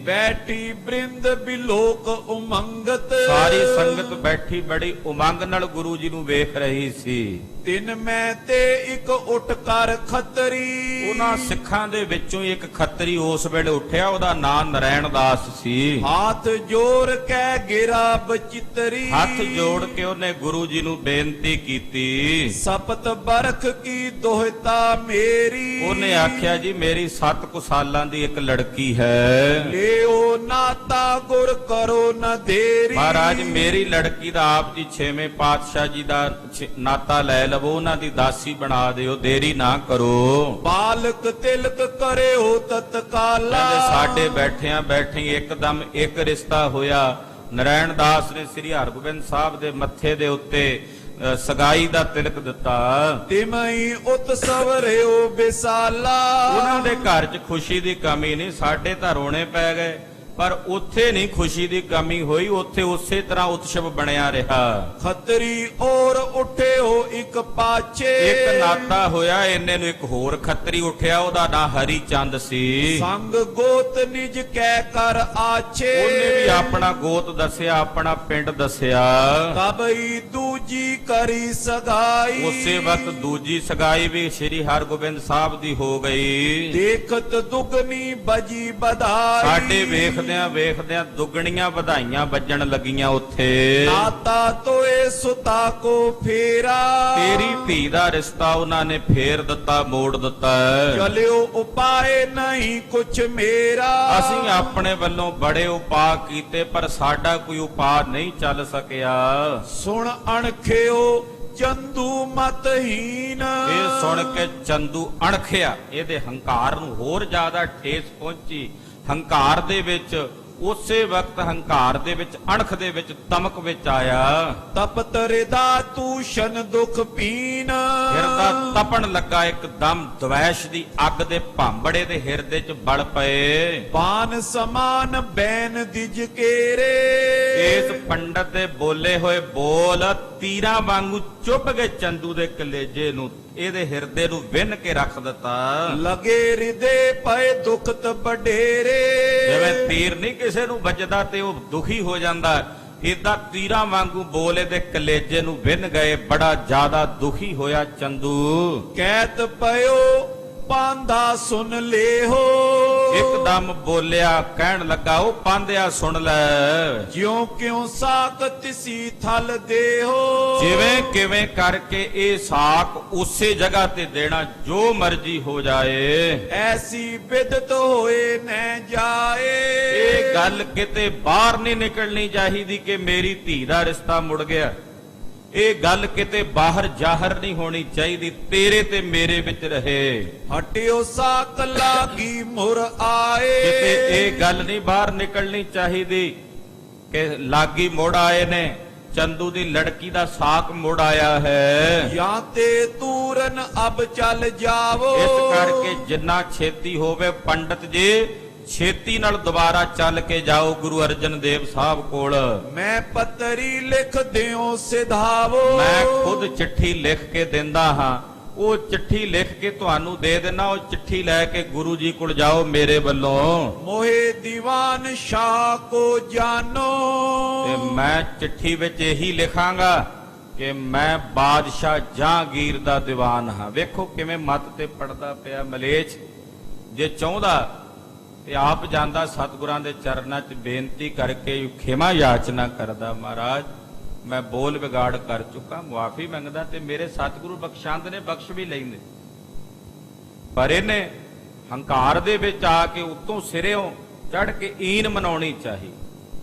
ਬੈਠੀ ਬ੍ਰਿੰਦ ਬਿਲੋਕ ਉਮੰਗਤ। ਸਾਰੀ ਸੰਗਤ ਬੈਠੀ ਬੜੀ ਉਮੰਗ ਨਾਲ ਗੁਰੂ ਜੀ ਨੂੰ ਵੇਖ ਰਹੀ ਸੀ। ਤਿਨ ਮੈਂ ਤੇ ਇੱਕ ਉੱਠ ਕਰ ਖੱਤਰੀ। ਉਹਨਾਂ ਸਿੱਖਾਂ ਦੇ ਵਿੱਚੋਂ ਇੱਕ ਖੱਤਰੀ ਉਸ ਵੇਲੇ ਉੱਠਿਆ, ਉਹਦਾ ਨਾਮ ਨਰੈਣ ਦਾਸ ਸੀ। ਹੱਥ ਜੋੜ ਕੇ ਗਿਰਾ ਬਚਿਤਰੀ। ਹੱਥ ਜੋੜ ਕੇ ਉਹਨੇ ਗੁਰੂ ਜੀ ਨੂੰ ਬੇਨਤੀ ਕੀਤੀ। ਸਪਤ ਬਰਖ ਕੀ ਦੋਹਤਾ ਮੇਰੀ। ਉਹਨੇ ਆਖਿਆ ਜੀ ਮੇਰੀ 7 ਕੁ ਸਾਲਾਂ ਦੀ ਇੱਕ ਲੜਕੀ ਹੈ, ਲਿਓ ਨਾਤਾ ਗੁਰ ਕਰੋ ਨ ਦੇਰੀ। ਮਹਾਰਾਜ ਮੇਰੀ ਲੜਕੀ ਦਾ ਆਪ ਜੀ 6ਵੇਂ ਪਾਤਸ਼ਾਹ ਜੀ ਦਾ ਨਾਤਾ ਲੈ ਲਵੋ, ਉਹਨਾਂ ਦੀ ਦਾਸੀ ਬਣਾ ਦਿਓ, ਦੇਰੀ ਨਾ ਕਰੋ। ਬਾਲਕ ਤਿਲਕ ਕਰਿਓ ਤਤਕਾਲਾ। ਕਹਿੰਦੇ ਸਾਡੇ ਬੈਠਿਆਂ ਬੈਠੀ ਇੱਕਦਮ ਇੱਕ ਰਿਸ਼ਤਾ ਹੋਇਆ। ਨਰੈਣ ਦਾਸ ਨੇ ਸ੍ਰੀ ਹਰਗੋਬਿੰਦ ਸਾਹਿਬ ਦੇ ਮੱਥੇ ਦੇ ਉੱਤੇ ਸਗਾਈ ਦਾ ਤਿਲਕ ਦਿੱਤਾ। ਤਿਮਈ ਉਤ ਸਵਰਿਓ ਬਿਸਾਲਾ। ਉਹਨਾਂ ਦੇ ਘਰ 'ਚ ਖੁਸ਼ੀ ਦੀ ਕਮੀ ਨਹੀਂ, ਸਾਡੇ ਤਾਂ ਰੋਣੇ ਪੈ ਗਏ, ਪਰ ਉੱਥੇ ਨਹੀਂ ਖੁਸ਼ੀ ਦੀ ਕਮੀ ਹੋਈ, ਉੱਥੇ ਉਸੇ ਤਰ੍ਹਾਂ ਉਤਸਵ ਬਣਿਆ ਰਿਹਾ। ਖੱਤਰੀ ਔਰ ਉੱਠਿਓ ਇੱਕ ਪਾਛੇ। ਇੱਕ ਨਾਤਾ ਹੋਇਆ, ਇੰਨੇ ਨੂੰ ਇੱਕ ਹੋਰ ਖੱਤਰੀ ਉੱਠਿਆ, ਉਹਦਾ ਨਾਂ ਹਰੀ ਚੰਦ ਸੀ। ਸੰਗ ਗੋਤ ਨਿਜ ਕਹਿ ਕਰ ਆਛੇ। ਉਹਨੇ ਵੀ ਆਪਣਾ ਗੋਤ ਦੱਸਿਆ, ਆਪਣਾ ਪਿੰਡ ਦੱਸਿਆ। ਤਬਈ ਦੂਜੀ ਕਰੀ ਸਗਾਈ। ਉਸੇ ਵਕਤ ਦੂਜੀ ਸਗਾਈ ਵੀ ਸ੍ਰੀ ਹਰਗੋਬਿੰਦ ਸਾਹਿਬ ਦੀ ਹੋ ਗਈ। ਦੇਖਤ ਦੁਗਨੀ ਬਜੀ ਬਧਾਈ। ਸਾਡੇ ਵੇਖਦਿਆਂ ਵੇਖਦਿਆਂ ਦੁੱਗਣੀਆਂ ਵਧਾਈਆਂ ਵੱਜਣ ਲੱਗੀਆਂ ਉੱਥੇ। ਨਾਤਾ ਤੋਏ ਸੁਤਾ ਕੋ ਫੇਰਾ। ਤੇਰੀ ਧੀ ਦਾ ਰਿਸ਼ਤਾ ਉਹਨਾਂ ਨੇ ਫੇਰ ਦਿੱਤਾ, ਮੋੜ ਦਿੱਤਾ। ਚਲਿਓ ਉਪਾਏ ਨਹੀਂ ਕੁਛ ਮੇਰਾ। ਅਸੀਂ ਆਪਣੇ ਵੱਲੋਂ ਬੜੇ ਉਪਾਅ ਕੀਤੇ, ਪਰ ਸਾਡਾ ਕੋਈ ਉਪਾਅ ਨਹੀਂ ਚੱਲ ਸਕਿਆ। ਸੁਣ ਅਣਖਿਓ ਚੰਦੂ ਮਤਹੀਨ। ਇਹ ਸੁਣ ਕੇ ਚੰਦੂ ਅਣਖਿਆ, ਇਹਦੇ ਹੰਕਾਰ ਨੂੰ ਹੋਰ ਜ਼ਿਆਦਾ ਠੇਸ ਪਹੁੰਚੀ। ਹੰਕਾਰ ਦੇ ਵਿੱਚ ਉਸੇ ਵਕਤ ਹੰਕਾਰ ਦੇ ਵਿੱਚ ਅਣਖ ਦੇ ਵਿੱਚ ਤਮਕ ਵਿੱਚ ਆਇਆ। ਤਪਤ ਹਿਰਦਾ ਤੂਸ਼ਨ ਦੁਖ ਪੀਨ। ਹਿਰਦਾ ਤਪਣ ਲੱਗਾ, ਇੱਕਦਮ ਦਵੈਸ਼ ਦੀ ਅੱਗ ਦੇ ਭਾਂਬੜੇ ਦੇ ਹਿਰਦੇ 'ਚ ਬਲ ਪਏ। ਪਾਨ ਸਮਾਨ ਬੈਨ ਦਿਜ ਕੇਰੇ। ਇਸ ਪੰਡਤ ਦੇ ਬੋਲੇ ਹੋਏ ਬੋਲ ਤੀਰਾਂ ਵਾਂਗੂ ਚੁੱਭ ਗਏ ਚੰਦੂ ਦੇ ਕਲੇਜੇ ਨੂੰ, ਇਹਦੇ ਹਿਰਦੇ ਨੂੰ ਵਿੰਨ ਕੇ ਰੱਖ ਦਿੱਤਾ। ਲਗੇ ਹਿਰਦੇ ਪਏ ਦੁਖਤ ਬਡੇਰੇ। ਜਿਵੇਂ ਤੀਰ ਨਹੀਂ ਕਿਸੇ ਨੂੰ ਵੱਜਦਾ ਤੇ ਉਹ ਦੁਖੀ ਹੋ ਜਾਂਦਾ, ਏਦਾਂ ਤੀਰਾਂ ਵਾਂਗੂ ਬੋਲੇ ਦੇ ਕਲੇਜੇ ਨੂੰ ਵਿੰਨ ਗਏ। ਬੜਾ ਜ਼ਿਆਦਾ ਦੁਖੀ ਹੋਇਆ ਚੰਦੂ। ਕਹਿਤ ਪਇਓ ਪਾਂਦਾ ਸੁਣ ਲੇਹੋ। ਇੱਕਦਮ ਬੋਲਿਆ, ਕਹਿਣ ਲੱਗਾ ਉਹ ਪਾਂਦਿਆ ਸੁਣ ਲੈ। ਜਿਉ ਕਿਉ ਸਾਖਤ ਸੀ ਥਲ ਦੇਹੋ। ਜਿਵੇਂ ਕਿਵੇਂ ਕਰਕੇ ਇਹ ਸਾਖ ਉਸੇ ਜਗ੍ਹਾ ਤੇ ਦੇਣਾ, ਜੋ ਮਰਜ਼ੀ ਹੋ ਜਾਏ। ਐਸੀ ਬਿਦਤ ਹੋਏ ਨੈ ਜਾਏ। ਇਹ ਗੱਲ ਕਿਤੇ ਬਾਹਰ ਨਹੀਂ ਨਿਕਲਣੀ ਚਾਹੀਦੀ ਕਿ ਮੇਰੀ ਧੀ ਦਾ ਰਿਸ਼ਤਾ ਮੁੜ ਗਿਆ। ਇਹ ਗੱਲ ਕਿਤੇ ਬਾਹਰ ਜ਼ਾਹਰ ਨਹੀਂ ਹੋਣੀ ਚਾਹੀਦੀ, ਤੇਰੇ ਤੇ ਮੇਰੇ ਵਿੱਚ ਰਹੇ। ਹਟਿਓ ਸਾਕ ਲਾਗੀ ਮੁਰ ਆਏ। ਕਿਤੇ ਇਹ ਗੱਲ ਨਹੀਂ ਬਾਹਰ ਨਿਕਲਣੀ ਚਾਹੀਦੀ ਕਿ ਲਾਗੀ ਮੁੜ ਆਏ ਨੇ, ਚੰਦੂ ਦੀ ਲੜਕੀ ਦਾ ਸਾਕ ਮੁੜ ਆਇਆ ਹੈ। ਜਾਂ ਤੇ ਤੂਰਨ ਅਬ ਚੱਲ ਜਾਵੋ। ਇਸ ਕਰਕੇ ਜਿੰਨਾ ਛੇਤੀ ਹੋਵੇ ਪੰਡਤ ਜੀ ਛੇਤੀ ਨਾਲ ਦੁਬਾਰਾ ਚੱਲ ਕੇ ਜਾਓ ਗੁਰੂ ਅਰਜਨ ਦੇਵ ਸਾਹਿਬ ਕੋਲ। ਮੈਂ ਪੱਤਰੀ ਲਿਖ ਦਿਓ ਸਿਧਾਵੋ। ਮੈਂ ਖੁਦ ਚਿੱਠੀ ਲਿਖ ਕੇ ਦਿੰਦਾ ਹਾਂ, ਉਹ ਚਿੱਠੀ ਲਿਖ ਕੇ ਤੁਹਾਨੂੰ ਦੇ ਦੇਣਾ। ਉਹ ਚਿੱਠੀ ਲੈ ਕੇ ਗੁਰੂ ਜੀ ਕੋਲ ਜਾਓ ਮੇਰੇ ਵੱਲੋਂ। ਮੋਹੇ ਦੀਵਾਨ ਸ਼ਾਹ ਕੋ ਜਾਨੋ। ਤੇ ਮੈਂ ਚਿੱਠੀ ਵਿੱਚ ਇਹੀ ਲਿਖਾਂਗਾ ਕਿ ਮੈਂ ਬਾਦਸ਼ਾਹ ਜਹਾਂਗੀਰ ਦਾ ਦੀਵਾਨ ਹਾਂ। ਵੇਖੋ ਕਿਵੇਂ ਮੱਤ ਤੇ ਪੜਦਾ ਪਿਆ ਮਲੇਛ। ਜੇ ਚਾਹੁੰਦਾ ਤੇ ਆਪ ਜਾਂਦਾ ਸਤਿਗੁਰਾਂ ਦੇ ਚਰਨਾਂ 'ਚ ਬੇਨਤੀ ਕਰਕੇ ਖਿਮਾ ਯਾਚਨਾ ਕਰਦਾ, ਮਹਾਰਾਜ ਮੈਂ ਬੋਲ ਵਿਗਾੜ ਕਰ ਚੁੱਕਾ, ਮੁਆਫੀ ਮੰਗਦਾ, ਤੇ ਮੇਰੇ ਸਤਿਗੁਰੂ ਬਖਸ਼ੰਦ ਨੇ ਬਖਸ਼ ਵੀ ਲੈਂਦੇ। ਪਰ ਇਹਨੇ ਹੰਕਾਰ ਦੇ ਵਿੱਚ ਆ ਕੇ ਉੱਤੋਂ ਸਿਰਿਓਂ ਚੜ ਕੇ ਈਨ ਮਨਾਉਣੀ ਚਾਹੀ।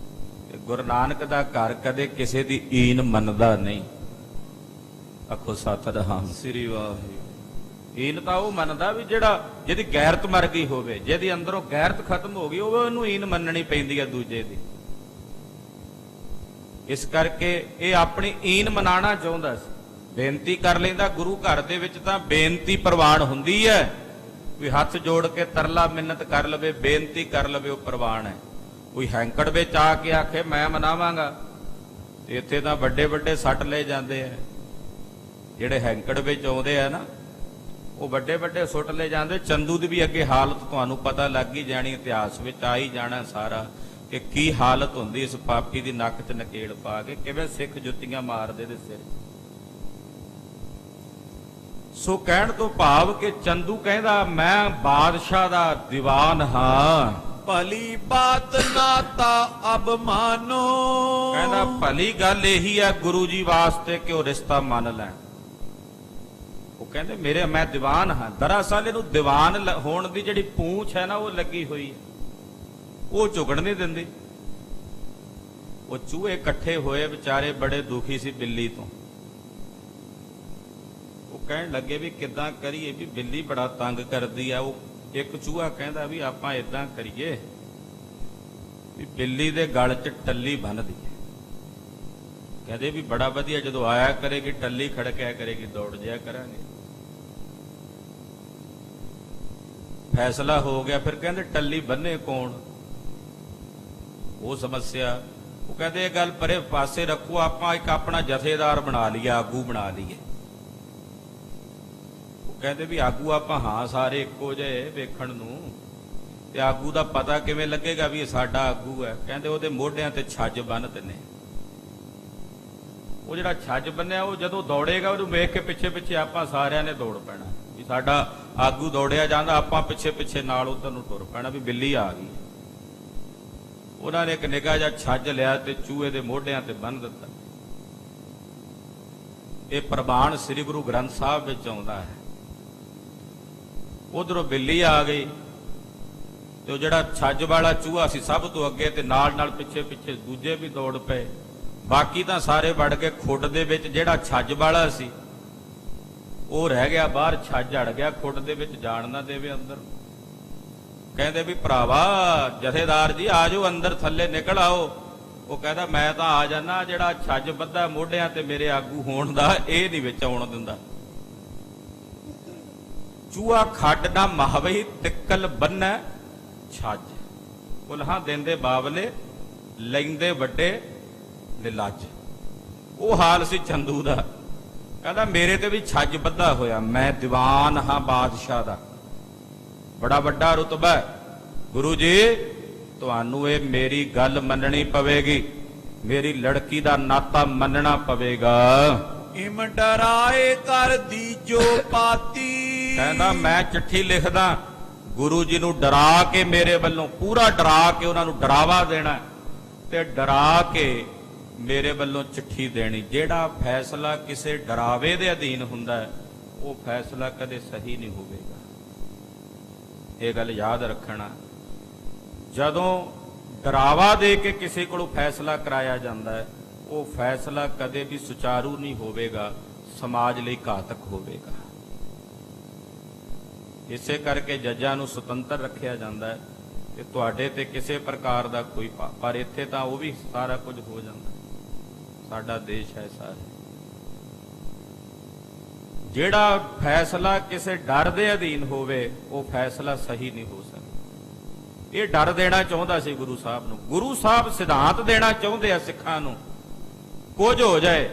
ਤੇ ਗੁਰੂ ਨਾਨਕ ਦਾ ਘਰ ਕਦੇ ਕਿਸੇ ਦੀ ਈਨ ਮੰਨਦਾ ਨਹੀਂ। ਆਖੋ ਸਤਿਨਾਮ ਸ੍ਰੀ ਵਾਹਿਗੁਰੂ। ਈਨ ਤਾਂ ਉਹ ਮੰਨਦਾ ਵੀ ਜਿਹਦੀ ਗੈਰਤ ਮਰ ਗਈ ਹੋਵੇ, ਜਿਹਦੀ ਅੰਦਰੋਂ ਗੈਰਤ ਖਤਮ ਹੋ ਗਈ ਹੋਵੇ, ਉਹਨੂੰ ਈਨ ਮੰਨਣੀ ਪੈਂਦੀ ਆ ਦੂਜੇ ਦੀ। ਇਸ ਕਰਕੇ ਇਹ ਆਪਣੀ ਈਨ ਮਨਾਣਾ ਚਾਹੁੰਦਾ ਸੀ। ਬੇਨਤੀ ਕਰ ਲੈਂਦਾ। ਗੁਰੂ ਘਰ ਦੇ ਵਿੱਚ ਤਾਂ ਬੇਨਤੀ ਪ੍ਰਵਾਨ ਹੁੰਦੀ ਹੈ, ਵੀ ਹੱਥ ਜੋੜ ਕੇ ਤਰਲਾ ਮਿੰਨਤ ਕਰ ਲਵੇ, ਬੇਨਤੀ ਕਰ ਲਵੇ, ਉਹ ਪ੍ਰਵਾਨ ਹੈ। ਕੋਈ ਹੈਂਕੜ ਵਿੱਚ ਆ ਕੇ ਆਖੇ ਮੈਂ ਮਨਾਵਾਂਗਾ, ਤੇ ਇੱਥੇ ਤਾਂ ਵੱਡੇ ਵੱਡੇ ਸੱਟ ਲੈ ਜਾਂਦੇ ਆ। ਜਿਹੜੇ ਹੈਂਕੜ ਵਿੱਚ ਆਉਂਦੇ ਆ ਨਾ, ਉਹ ਵੱਡੇ ਵੱਡੇ ਸੁੱਟ ਲੈ ਜਾਂਦੇ। ਚੰਦੂ ਦੀ ਵੀ ਅੱਗੇ ਹਾਲਤ ਤੁਹਾਨੂੰ ਪਤਾ ਲੱਗ ਹੀ ਜਾਣੀ, ਇਤਿਹਾਸ ਵਿੱਚ ਆ ਹੀ ਜਾਣਾ ਸਾਰਾ, ਕਿ ਕੀ ਹਾਲਤ ਹੁੰਦੀ ਇਸ ਪਾਪੀ ਦੀ। ਨੱਕ 'ਚ ਨਕੇਲ ਪਾ ਕੇ ਕਿਵੇਂ ਸਿੱਖ ਜੁੱਤੀਆਂ ਮਾਰਦੇ ਦੇ ਸਿਰ। ਸੋ ਕਹਿਣ ਤੋਂ ਭਾਵ ਕਿ ਚੰਦੂ ਕਹਿੰਦਾ ਮੈਂ ਬਾਦਸ਼ਾਹ ਦਾ ਦੀਵਾਨ ਹਾਂ। ਭਲੀ ਬਾਤ ਨਾਤਾ ਅਬ ਮਾਨੋ। ਕਹਿੰਦਾ ਭਲੀ ਗੱਲ ਇਹੀ ਹੈ ਗੁਰੂ ਜੀ ਵਾਸਤੇ ਕਿ ਉਹ ਰਿਸ਼ਤਾ ਮੰਨ ਲੈਣ। ਉਹ ਕਹਿੰਦੇ ਮੈਂ ਦੀਵਾਨ ਹਾਂ। ਦਰਅਸਲ ਇਹਨੂੰ ਦੀਵਾਨ ਹੋਣ ਦੀ ਜਿਹੜੀ ਪੂੰਛ ਹੈ ਨਾ, ਉਹ ਲੱਗੀ ਹੋਈ ਹੈ, ਉਹ ਝੁਕਣ ਨਹੀਂ ਦਿੰਦੀ। ਉਹ ਚੂਹੇ ਇਕੱਠੇ ਹੋਏ ਵਿਚਾਰੇ, ਬੜੇ ਦੁਖੀ ਸੀ ਬਿੱਲੀ ਤੋਂ। ਉਹ ਕਹਿਣ ਲੱਗੇ ਵੀ ਕਿੱਦਾਂ ਕਰੀਏ, ਵੀ ਬਿੱਲੀ ਬੜਾ ਤੰਗ ਕਰਦੀ ਆ। ਉਹ ਇੱਕ ਚੂਹਾ ਕਹਿੰਦਾ ਵੀ ਆਪਾਂ ਇਦਾਂ ਕਰੀਏ ਵੀ ਬਿੱਲੀ ਦੇ ਗਲ 'ਚ ਟੱਲੀ ਬੰਨ੍ਹ ਦਈਏ। ਕਹਿੰਦੇ ਵੀ ਬੜਾ ਵਧੀਆ, ਜਦੋਂ ਆਇਆ ਕਰੇਗੀ ਟੱਲੀ ਖੜਕਿਆ ਕਰੇਗੀ, ਦੌੜ ਜਾਇਆ ਕਰਾਂਗੇ। ਫੈਸਲਾ ਹੋ ਗਿਆ। ਫਿਰ ਕਹਿੰਦੇ ਟੱਲੀ ਬੰਨੇ ਕੌਣ, ਉਹ ਸਮੱਸਿਆ। ਉਹ ਕਹਿੰਦੇ ਇਹ ਗੱਲ ਪਰੇ ਪਾਸੇ ਰੱਖੋ, ਆਪਾਂ ਇੱਕ ਆਪਣਾ ਜਥੇਦਾਰ ਬਣਾ ਲਈਏ, ਆਗੂ ਬਣਾ ਲਈਏ। ਕਹਿੰਦੇ ਵੀ ਆਗੂ ਆਪਾਂ ਹਾਂ ਸਾਰੇ ਇੱਕੋ ਜਿਹੇ ਵੇਖਣ ਨੂੰ, ਤੇ ਆਗੂ ਦਾ ਪਤਾ ਕਿਵੇਂ ਲੱਗੇਗਾ ਵੀ ਇਹ ਸਾਡਾ ਆਗੂ ਹੈ। ਕਹਿੰਦੇ ਉਹਦੇ ਮੋਢਿਆਂ ਤੇ ਛੱਜ ਬੰਨ੍ਹ ਦਿੰਨੇ। ਉਹ ਜਿਹੜਾ ਛੱਜ ਬੰਨਿਆ, ਉਹ ਜਦੋਂ ਦੌੜੇਗਾ ਉਹਨੂੰ ਵੇਖ ਕੇ ਪਿੱਛੇ ਪਿੱਛੇ ਆਪਾਂ ਸਾਰਿਆਂ ਨੇ ਦੌੜ ਪੈਣਾ, ਵੀ ਸਾਡਾ ਆਗੂ ਦੌੜਿਆ ਜਾਂਦਾ, ਆਪਾਂ ਪਿੱਛੇ ਪਿੱਛੇ ਨਾਲ ਉਧਰ ਨੂੰ ਟੁਰ ਪੈਣਾ ਵੀ ਬਿੱਲੀ ਆ ਗਈ। ਉਹਨਾਂ ਨੇ ਇੱਕ ਨਿੱਘਾ ਜਿਹਾ ਛੱਜ ਲਿਆ ਤੇ ਚੂਹੇ ਦੇ ਮੋਢਿਆਂ ਤੇ ਬੰਨ੍ਹ ਦਿੱਤਾ। ਇਹ ਪ੍ਰਮਾਣ ਸ੍ਰੀ ਗੁਰੂ ਗ੍ਰੰਥ ਸਾਹਿਬ ਵਿੱਚ ਆਉਂਦਾ ਹੈ। ਉਧਰੋਂ ਬਿੱਲੀ ਆ ਗਈ, ਤੇ ਉਹ ਜਿਹੜਾ ਛੱਜ ਵਾਲਾ ਚੂਹਾ ਸੀ ਸਭ ਤੋਂ ਅੱਗੇ, ਤੇ ਨਾਲ ਨਾਲ ਪਿੱਛੇ ਪਿੱਛੇ ਦੂਜੇ ਵੀ ਦੌੜ ਪਏ। ਬਾਕੀ ਤਾਂ ਸਾਰੇ ਵੜ ਕੇ ਖੁੱਡ ਦੇ ਵਿੱਚ। ਜਿਹੜਾ ਛੱਜ ਵਾਲਾ ਸੀ ਉਹ ਰਹਿ ਗਿਆ ਬਾਹਰ, ਛੱਜ ਅੜ ਗਿਆ ਖੁੱਡ ਦੇ ਵਿੱਚ, ਜਾਣ ਨਾ ਦੇਵੇ ਅੰਦਰ। ਕਹਿੰਦੇ ਵੀ ਭਰਾਵਾ ਜਥੇਦਾਰ ਜੀ ਆ ਜਾਓ ਅੰਦਰ, ਥੱਲੇ ਨਿਕਲ ਆਓ। ਉਹ ਕਹਿੰਦਾ ਮੈਂ ਤਾਂ ਆ ਜਾਣਾ, ਜਿਹੜਾ ਛੱਜ ਬੱਧਾ ਮੋਢਿਆਂ ਤੇ ਮੇਰੇ ਆਗੂ ਹੋਣ ਦਾ, ਇਹ ਨਹੀਂ ਵਿੱਚ ਆਉਣ ਦਿੰਦਾ। ਚੂਹਾ ਖੱਡ ਨਾ ਮਾਹਵਈ ਤਿੱਕਲ ਬੰਨੈ ਛੱਜ, ਉਲਹਾਂ ਦਿੰਦੇ ਬਾਵਲੇ ਲੈਂਦੇ ਵੱਡੇ ਨਿਲਾਜ। ਉਹ ਹਾਲ ਸੀ ਚੰਦੂ ਦਾ। ਕਹਿੰਦਾ ਮੇਰੇ ਤੇ ਵੀ ਛੱਜ ਬੱਧਾ ਹੋਇਆ, ਮੈਂ ਦੀਵਾਨ ਹਾਂ ਬਾਦਸ਼ਾਹ ਦਾ, ਬੜਾ ਵੱਡਾ ਰੁਤਬਾ। ਗੁਰੂ ਜੀ ਤੁਹਾਨੂੰ ਇਹ ਮੇਰੀ ਗੱਲ ਮੰਨਣੀ ਪਵੇਗੀ, ਮੇਰੀ ਲੜਕੀ ਦਾ ਨਾਤਾ ਮੰਨਣਾ ਪਵੇਗਾ। ਇਮ ਡਰਾਏ ਕਰ ਦੀਜੋ ਪਾਤੀ। ਕਹਿੰਦਾ ਮੈਂ ਚਿੱਠੀ ਲਿਖਦਾ, ਗੁਰੂ ਜੀ ਨੂੰ ਡਰਾ ਕੇ, ਮੇਰੇ ਵੱਲੋਂ ਪੂਰਾ ਡਰਾ ਕੇ ਉਹਨਾਂ ਨੂੰ ਡਰਾਵਾ ਦੇਣਾ, ਤੇ ਡਰਾ ਕੇ ਮੇਰੇ ਵੱਲੋਂ ਚਿੱਠੀ ਦੇਣੀ। ਜਿਹੜਾ ਫੈਸਲਾ ਕਿਸੇ ਡਰਾਵੇ ਦੇ ਅਧੀਨ ਹੁੰਦਾ, ਉਹ ਫੈਸਲਾ ਕਦੇ ਸਹੀ ਨਹੀਂ ਹੋਵੇਗਾ। ਇਹ ਗੱਲ ਯਾਦ ਰੱਖਣਾ। ਜਦੋਂ ਡਰਾਵਾ ਦੇ ਕੇ ਕਿਸੇ ਕੋਲੋਂ ਫੈਸਲਾ ਕਰਾਇਆ ਜਾਂਦਾ ਹੈ, ਉਹ ਫੈਸਲਾ ਕਦੇ ਵੀ ਸੁਚਾਰੂ ਨਹੀਂ ਹੋਵੇਗਾ, ਸਮਾਜ ਲਈ ਘਾਤਕ ਹੋਵੇਗਾ। ਇਸੇ ਕਰਕੇ ਜੱਜਾਂ ਨੂੰ ਸੁਤੰਤਰ ਰੱਖਿਆ ਜਾਂਦਾ ਹੈ ਕਿ ਤੁਹਾਡੇ ਤੇ ਕਿਸੇ ਪ੍ਰਕਾਰ ਦਾ ਕੋਈ ਪਰ ਇੱਥੇ ਤਾਂ ਉਹ ਵੀ ਸਾਰਾ ਕੁਝ ਹੋ ਜਾਂਦਾ। ਸਾਡਾ ਦੇਸ਼ ਹੈ ਸਾਰੇ। ਜਿਹੜਾ ਫੈਸਲਾ ਕਿਸੇ ਡਰ ਦੇ ਅਧੀਨ ਹੋਵੇ, ਉਹ ਫੈਸਲਾ ਸਹੀ ਨਹੀਂ ਹੋ ਸਕਦਾ। ਇਹ ਡਰ ਦੇਣਾ ਚਾਹੁੰਦਾ ਸੀ ਗੁਰੂ ਸਾਹਿਬ ਨੂੰ। ਗੁਰੂ ਸਾਹਿਬ ਸਿਧਾਂਤ ਦੇਣਾ ਚਾਹੁੰਦੇ ਆ ਸਿੱਖਾਂ ਨੂੰ, ਕੁਝ ਹੋ ਜਾਏ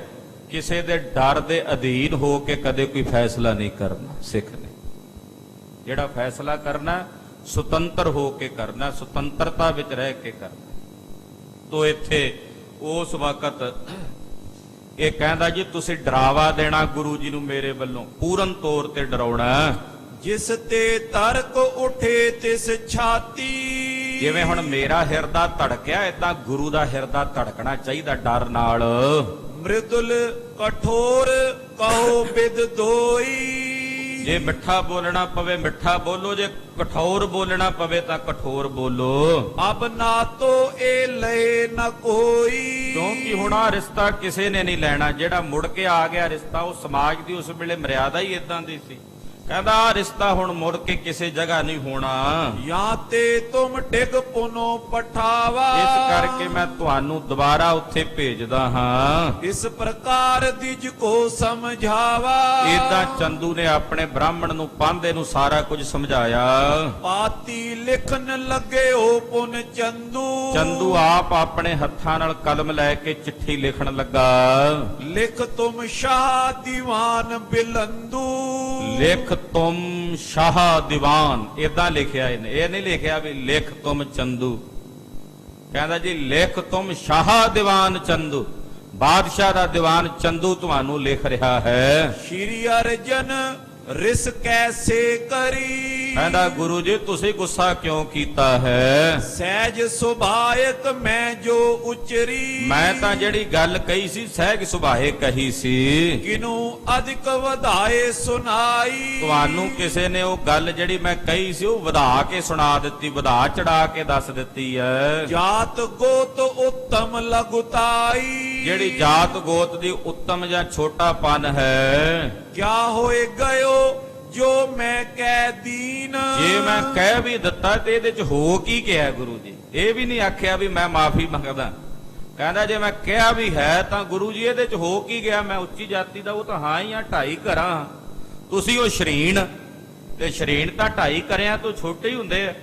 ਕਿਸੇ ਦੇ ਡਰ ਦੇ ਅਧੀਨ ਹੋ ਕੇ ਕਦੇ ਕੋਈ ਫੈਸਲਾ ਨਹੀਂ ਕਰਨਾ। ਸਿੱਖ ਨੇ ਜਿਹੜਾ ਫੈਸਲਾ ਕਰਨਾ, ਸੁਤੰਤਰ ਹੋ ਕੇ ਕਰਨਾ, ਸੁਤੰਤਰਤਾ ਵਿੱਚ ਰਹਿ ਕੇ ਕਰਨਾ। ਤੋ ਇੱਥੇ ਉਸ ਵਕਤ ਇਹ ਕਹਿੰਦਾ ਜੀ ਤੁਸੀਂ ਡਰਾਵਾ ਦੇਣਾ ਗੁਰੂ ਜੀ ਨੂੰ ਮੇਰੇ ਵੱਲੋਂ, ਪੂਰਨ ਤੌਰ ਤੇ ਡਰਾਉਣਾ। ਜਿਸ ਤੇ ਤਰਕ ਉਠੇ ਤਿਸ ਛਾਤੀ। ਜਿਵੇਂ ਹੁਣ ਮੇਰਾ ਹਿਰਦਾ ਧੜਕਿਆ, ਏਦਾਂ ਗੁਰੂ ਦਾ ਹਿਰਦਾ ਧੜਕਣਾ ਚਾਹੀਦਾ ਡਰ ਨਾਲ। ਮ੍ਰਿਦੁਲ ਕਠੋਰ ਕਹੋ ਬਿਦ ਦੋਈ। ਜੇ ਮਿੱਠਾ ਬੋਲਣਾ ਪਵੇ ਮਿੱਠਾ ਬੋਲੋ, ਜੇ ਕਠੋਰ ਬੋਲਣਾ ਪਵੇ ਤਾਂ ਕਠੋਰ ਬੋਲੋ। ਅਬ ਨਾ ਤੋ ਇਹ ਲਏ ਨਾ ਕੋਈ। ਕਿਉਂਕਿ ਹੁਣ ਆ ਰਿਸ਼ਤਾ ਕਿਸੇ ਨੇ ਨਹੀਂ ਲੈਣਾ। ਜਿਹੜਾ ਮੁੜ ਕੇ ਆ ਗਿਆ ਰਿਸ਼ਤਾ, ਉਹ ਸਮਾਜ ਦੀ ਉਸ ਵੇਲੇ ਮਰਿਆਦਾ ਹੀ ਇਦਾਂ ਦੀ ਸੀ। ਕਹਿੰਦਾ ਆਹ ਰਿਸ਼ਤਾ ਹੁਣ ਮੁੜ ਕੇ ਕਿਸੇ ਜਗ੍ਹਾ ਨਹੀਂ ਹੋਣਾ। ਜਾਂ ਤੇ ਤੁਮ ਡਿਗ ਪੁਨੋ ਪਠਾਵਾ। ਇਸ ਕਰਕੇ ਮੈਂ ਤੁਹਾਨੂੰ ਦੁਬਾਰਾ ਉੱਥੇ ਭੇਜਦਾ ਹਾਂ। ਇਸ ਪ੍ਰਕਾਰ ਦਿਜ ਕੋ ਸਮਝਾਵਾ। ਏਦਾਂ ਚੰਦੂ ਨੇ ਆਪਣੇ ਬ੍ਰਾਹਮਣ ਨੂੰ ਪਾਂਧੇ ਨੂੰ ਸਾਰਾ ਕੁਝ ਸਮਝਾਇਆ। ਪਾਤੀ ਲਿਖਣ ਲੱਗੇ ਓ ਪੁਨ ਚੰਦੂ। ਚੰਦੂ ਆਪ ਆਪਣੇ ਹੱਥਾਂ ਨਾਲ ਕਲਮ ਲੈ ਕੇ ਚਿੱਠੀ ਲਿਖਣ ਲੱਗਾ। ਲਿਖ ਤੁਮ ਸ਼ਾਹ ਦੀਵਾਨ ਬਿਲੰਦੂ। ਲਿਖ ਤੁਮ ਸ਼ਾਹ ਦੀਵਾਨ, ਏਦਾਂ ਲਿਖਿਆ ਇਹਨੇ, ਇਹ ਨਹੀਂ ਲਿਖਿਆ ਵੀ ਲਿਖ ਤੁਮ ਚੰਦੂ। ਕਹਿੰਦਾ ਜੀ ਲਿਖ ਤੁਮ ਸ਼ਾਹ ਦੀਵਾਨ ਚੰਦੂ, ਬਾਦਸ਼ਾਹ ਦਾ ਦੀਵਾਨ ਚੰਦੂ ਤੁਹਾਨੂੰ ਲਿਖ ਰਿਹਾ ਹੈ। ਸ਼੍ਰੀ ਅਰਜਨ ਰਿਸ ਕੈਸੇ ਕਰੀ। ਕਹਿੰਦਾ ਗੁਰੂ ਜੀ ਤੁਸੀਂ ਗੁੱਸਾ ਕਿਉਂ ਕੀਤਾ ਹੈ? ਸਹਿਜ ਸੁਭਾਇਕ ਮੈਂ ਜੋ ਉਚਰੀ। ਮੈਂ ਤਾਂ ਜਿਹੜੀ ਗੱਲ ਕਹੀ ਸੀ ਸਹਿਜ ਸੁਭਾਏ ਕਹੀ ਸੀ। ਕਿਨੂ ਅਧਿਕ ਵਧਾਏ ਸੁਨਾਈ। ਤੁਹਾਨੂੰ ਕਿਸੇ ਨੇ ਉਹ ਗੱਲ ਜਿਹੜੀ ਮੈਂ ਕਹੀ ਸੀ ਉਹ ਵਧਾ ਕੇ ਸੁਣਾ ਦਿੱਤੀ, ਵਧਾ ਚੜਾ ਕੇ ਦੱਸ ਦਿੱਤੀ ਹੈ। ਜਾਤ ਗੋਤ ਉੱਤਮ ਲਗੁਤਾਈ। ਜਿਹੜੀ ਜਾਤ ਗੋਤ ਦੀ ਉੱਤਮ ਜਾਂ ਛੋਟਾਪਨ ਹੈ। ਕਿਆ ਹੋਏ ਗਇਓ ਜੋ ਮੈਂ ਕਹਿ ਦੀਨ। ਜੇ ਮੈਂ ਕਹਿ ਵੀ ਦਿੱਤਾ ਤੇ ਇਹਦੇ ਚ ਹੋ ਕੀ ਗਿਆ ਗੁਰੂ ਜੀ? ਇਹ ਵੀ ਨਹੀਂ ਆਖਿਆ ਵੀ ਮੈਂ ਮਾਫੀ ਮੰਗਦਾ। ਕਹਿੰਦਾ ਜੇ ਮੈਂ ਕਿਹਾ ਵੀ ਹੈ ਤਾਂ ਗੁਰੂ ਜੀ ਇਹਦੇ ਚ ਹੋ ਕੀ ਗਿਆ? ਮੈਂ ਉੱਚੀ ਜਾਤੀ ਦਾ ਉਹ ਤਾਂ ਹਾਂ ਹੀ ਆ, 2.5 ਘਰਾਂ। ਤੁਸੀਂ ਉਹ ਸ਼ਰੀਨ, ਤੇ ਸ਼ਰੀਨ ਤਾਂ 2.5 ਘਰਿਆਂ ਤੋਂ ਛੋਟੇ ਹੀ ਹੁੰਦੇ ਆ।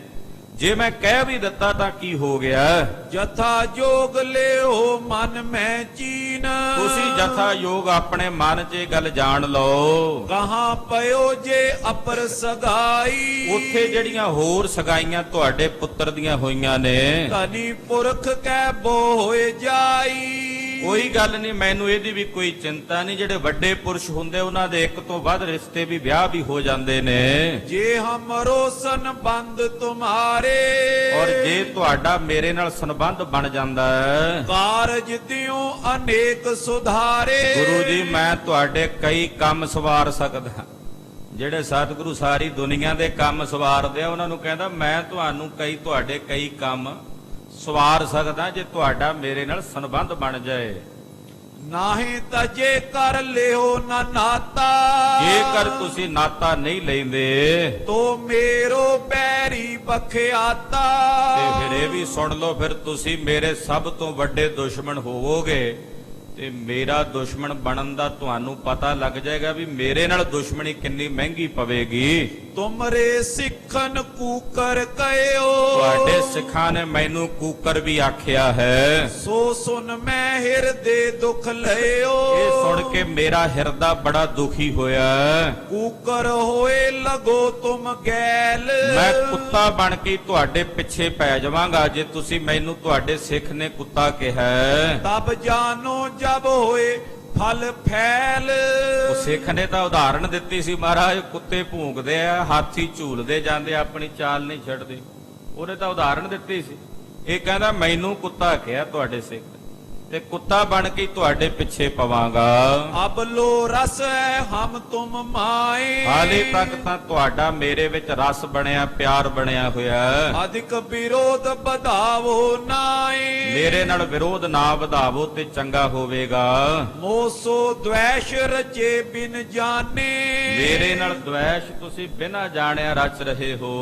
ਜੇ ਮੈਂ ਕਹਿ ਵੀ ਦਿੱਤਾ ਤਾਂ ਕੀ ਹੋ ਗਿਆ? ਜਥਾ ਜੋਗ ਲਿਓ ਮਨ ਮੈਂ ਚੀਨ। ਤੁਸੀਂ ਜਥਾ ਯੋਗ ਆਪਣੇ ਮਨ 'ਚ ਇਹ ਗੱਲ ਜਾਣ ਲਓ। ਕਹਾਂ ਪਇਓ ਜੇ ਅਪਰ ਸਗਾਈ। ਉੱਥੇ ਜਿਹੜੀਆਂ ਹੋਰ ਸਗਾਈਆਂ ਤੁਹਾਡੇ ਪੁੱਤਰ ਦੀਆਂ ਹੋਈਆਂ ਨੇ, ਧਨੀ ਪੁਰਖ ਕੈ ਬੋ ਹੋਏ ਜਾਈ। ਕੋਈ ਗੱਲ ਨਹੀਂ, ਮੈਨੂੰ ਇਹਦੀ ਵੀ ਕੋਈ ਚਿੰਤਾ ਨਹੀਂ। ਜਿਹੜੇ ਵੱਡੇ ਪੁਰਸ਼ ਹੁੰਦੇ ਉਹਨਾਂ ਦੇ ਇੱਕ ਤੋਂ ਵੱਧ ਰਿਸ਼ਤੇ ਵੀ ਵਿਆਹ ਵੀ ਹੋ ਜਾਂਦੇ ਨੇ। ਜੇ ਹਮਰੋ ਸੰਬੰਧ ਤੁਮਾਰੇ। ਔਰ ਜੇ ਤੁਹਾਡਾ ਮੇਰੇ ਨਾਲ ਸੰਬੰਧ ਬਣ ਜਾਂਦਾ ਹੈ, ਕਾਰਜ ਦਿਓ ਅਨੇਕ ਸੁਧਾਰੇ। ਗੁਰੂ ਜੀ ਮੈਂ ਤੁਹਾਡੇ ਕਈ ਕੰਮ ਸਵਾਰ ਸਕਦਾ। ਜਿਹੜੇ ਸਤਿਗੁਰੂ ਸਾਰੀ ਦੁਨੀਆ ਦੇ ਕੰਮ ਸਵਾਰਦੇ ਆ ਉਹਨਾਂ ਨੂੰ ਕਹਿੰਦਾ ਮੈਂ ਤੁਹਾਨੂੰ ਤੁਹਾਡੇ ਕਈ ਕੰਮ ਸਵਾਰ ਸਕਦਾ ਜੇ ਤੁਹਾਡਾ ਮੇਰੇ ਨਾਲ ਸੰਬੰਧ ਬਣ ਜਾਏ। ਨਾਹੀਂ ਤਾਂ ਜੇ ਕਰ ਲਿਓ ਨਾ ਨਾਤਾ। ਜੇਕਰ ਤੁਸੀਂ ਨਾਤਾ ਨਹੀਂ ਲੈਂਦੇ ਤੋ ਮੇਰੋ ਬੈਰੀ ਬਖਿਆਤਾ। ਤੇ ਫਿਰ ਇਹ ਵੀ ਸੁਣ ਲਓ, ਫਿਰ ਤੁਸੀਂ ਮੇਰੇ ਸਭ ਤੋਂ ਵੱਡੇ ਦੁਸ਼ਮਣ ਹੋਵੋਗੇ। ਤੇ ਮੇਰਾ ਦੁਸ਼ਮਣ ਬਣਨ ਦਾ ਤੁਹਾਨੂੰ ਪਤਾ ਲੱਗ ਜਾਏਗਾ ਵੀ ਮੇਰੇ ਨਾਲ ਦੁਸ਼ਮਣੀ ਕਿੰਨੀ ਮਹਿੰਗੀ ਪਵੇਗੀ। ਤੁਮਰੇ ਸਿੱਖਨ ਕੂਕਰ ਕਹਿਓ। ਤੁਹਾਡੇ ਸਿੱਖਾਂ ਨੇ ਮੈਨੂੰ ਕੂਕਰ ਵੀ ਆਖਿਆ ਹੈ। ਸੋ ਸੁਨ ਮੈਂ ਹਿਰਦੇ ਦੁੱਖ ਲਿਓ। ਇਹ ਸੁਣ ਕੇ ਮੇਰਾ ਹਿਰਦਾ ਬੜਾ ਦੁਖੀ ਹੋਇਆ। ਕੂਕਰ ਹੋਏ ਲਗੋ ਤੁਮ ਗੈਲ। ਮੈਂ ਕੁੱਤਾ ਬਣ ਕੇ ਤੁਹਾਡੇ ਪਿੱਛੇ ਪੈ ਜਾਵਾਂਗਾ ਜੇ ਤੁਸੀਂ ਮੈਨੂੰ ਤੁਹਾਡੇ ਸਿੱਖ ਨੇ ਕੁੱਤਾ ਕਿਹਾ। ਤਬ ਜਾਨੋ ਜਬ ਹੋਏ ਫਲ ਫੈਲ। ਉਹ ਸਿੱਖ ਨੇ ਤਾਂ ਉਦਾਹਰਣ ਦਿੱਤੀ ਸੀ, ਮਹਾਰਾਜ ਕੁੱਤੇ ਭੂੰਕਦੇ ਆ, ਹਾਥੀ ਝੂਲਦੇ ਜਾਂਦੇ, ਆਪਣੀ ਚਾਲ ਨਹੀਂ ਛੱਡਦੇ। ਉਹਨੇ ਤਾਂ ਉਦਾਹਰਣ ਦਿੱਤੀ ਸੀ। ਇਹ ਕਹਿੰਦਾ ਮੈਨੂੰ ਕੁੱਤਾ ਕਿਹਾ ਤੁਹਾਡੇ ਸਿੱਖ, ਤੇ ਕੁੱਤਾ ਬਣ ਕੇ ਤੁਹਾਡੇ ਪਿੱਛੇ ਪਵਾਂਗਾ। ਅਬ ਲੋ ਰਸ ਹੈ ਹਮ ਤੁਮ ਮਾਏ। ਹਾਲੇ ਤੱਕ ਤਾਂ ਤੁਹਾਡਾ ਮੇਰੇ ਵਿੱਚ ਰਸ ਬਣਿਆ, ਪਿਆਰ ਬਣਿਆ ਹੋਇਆ। ਅਧਿਕ ਵਿਰੋਧ ਵਧਾਵੋ ਨਾਏ। ਮੇਰੇ ਨਾਲ ਵਿਰੋਧ ਨਾ ਵਧਾਵੋ ਤੇ ਚੰਗਾ ਹੋਵੇਗਾ। ਮੋਸੋ ਦ્વੈਸ਼ ਰਚੇ ਬਿਨ ਜਾਣੇ। ਮੇਰੇ ਨਾਲ ਦ્વੈਸ਼ ਤੁਸੀਂ ਬਿਨਾਂ ਜਾਣਿਆ ਰਚ ਰਹੇ ਹੋ।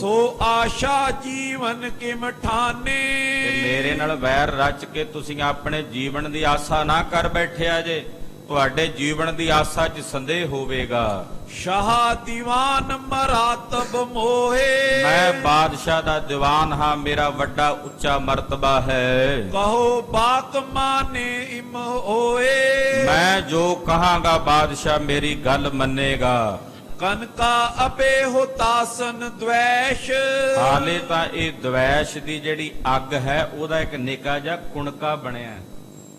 ਸੋ ਆਸ਼ਾ ਜੀਵਨ ਕਿਮ ਠਾਨੇ। ਤੇ ਮੇਰੇ ਨਾਲ ਵੈਰ ਰਚ ਕੇ ਤੁਸੀਂ ਆਪਣੇ ਜੀਵਨ ਦੀ ਆਸਾ ਨਾ ਕਰ ਬੈਠਿਆ ਜੇ। ਤੁਹਾਡੇ ਜੀਵਨ ਦੀ ਆਸਾ 'ਚ ਸੰਦੇਹ ਹੋਵੇਗਾ। ਸ਼ਾਹ ਦੀਵਾਨ ਮਰਾਤਬ ਮੋਹੇ। ਮੈਂ ਬਾਦਸ਼ਾਹ ਦਾ ਦੀਵਾਨ ਹਾਂ, ਮੇਰਾ ਵੱਡਾ ਉੱਚਾ ਮਰਤਬਾ ਹੈ। ਕਹੋ ਬਾਤ ਮਾਨੇ ਇਮ ਹੋਏ। ਮੈਂ ਜੋ ਕਹਾਂਗਾ ਬਾਦਸ਼ਾਹ ਮੇਰੀ ਗੱਲ ਮੰਨੇਗਾ। ਕਨਕਾ ਅਪੇ ਹੁਤਾਸਨ ਦ્વੈਸ਼। ਹਾਲੇ ਤਾਂ ਇਹ ਦ્વੈਸ਼ ਦੀ ਜਿਹੜੀ ਅੱਗ ਹੈ ਉਹਦਾ ਇੱਕ ਨਿੱਕਾ ਜਿਹਾ ਕੁਣਕਾ ਬਣਿਆ।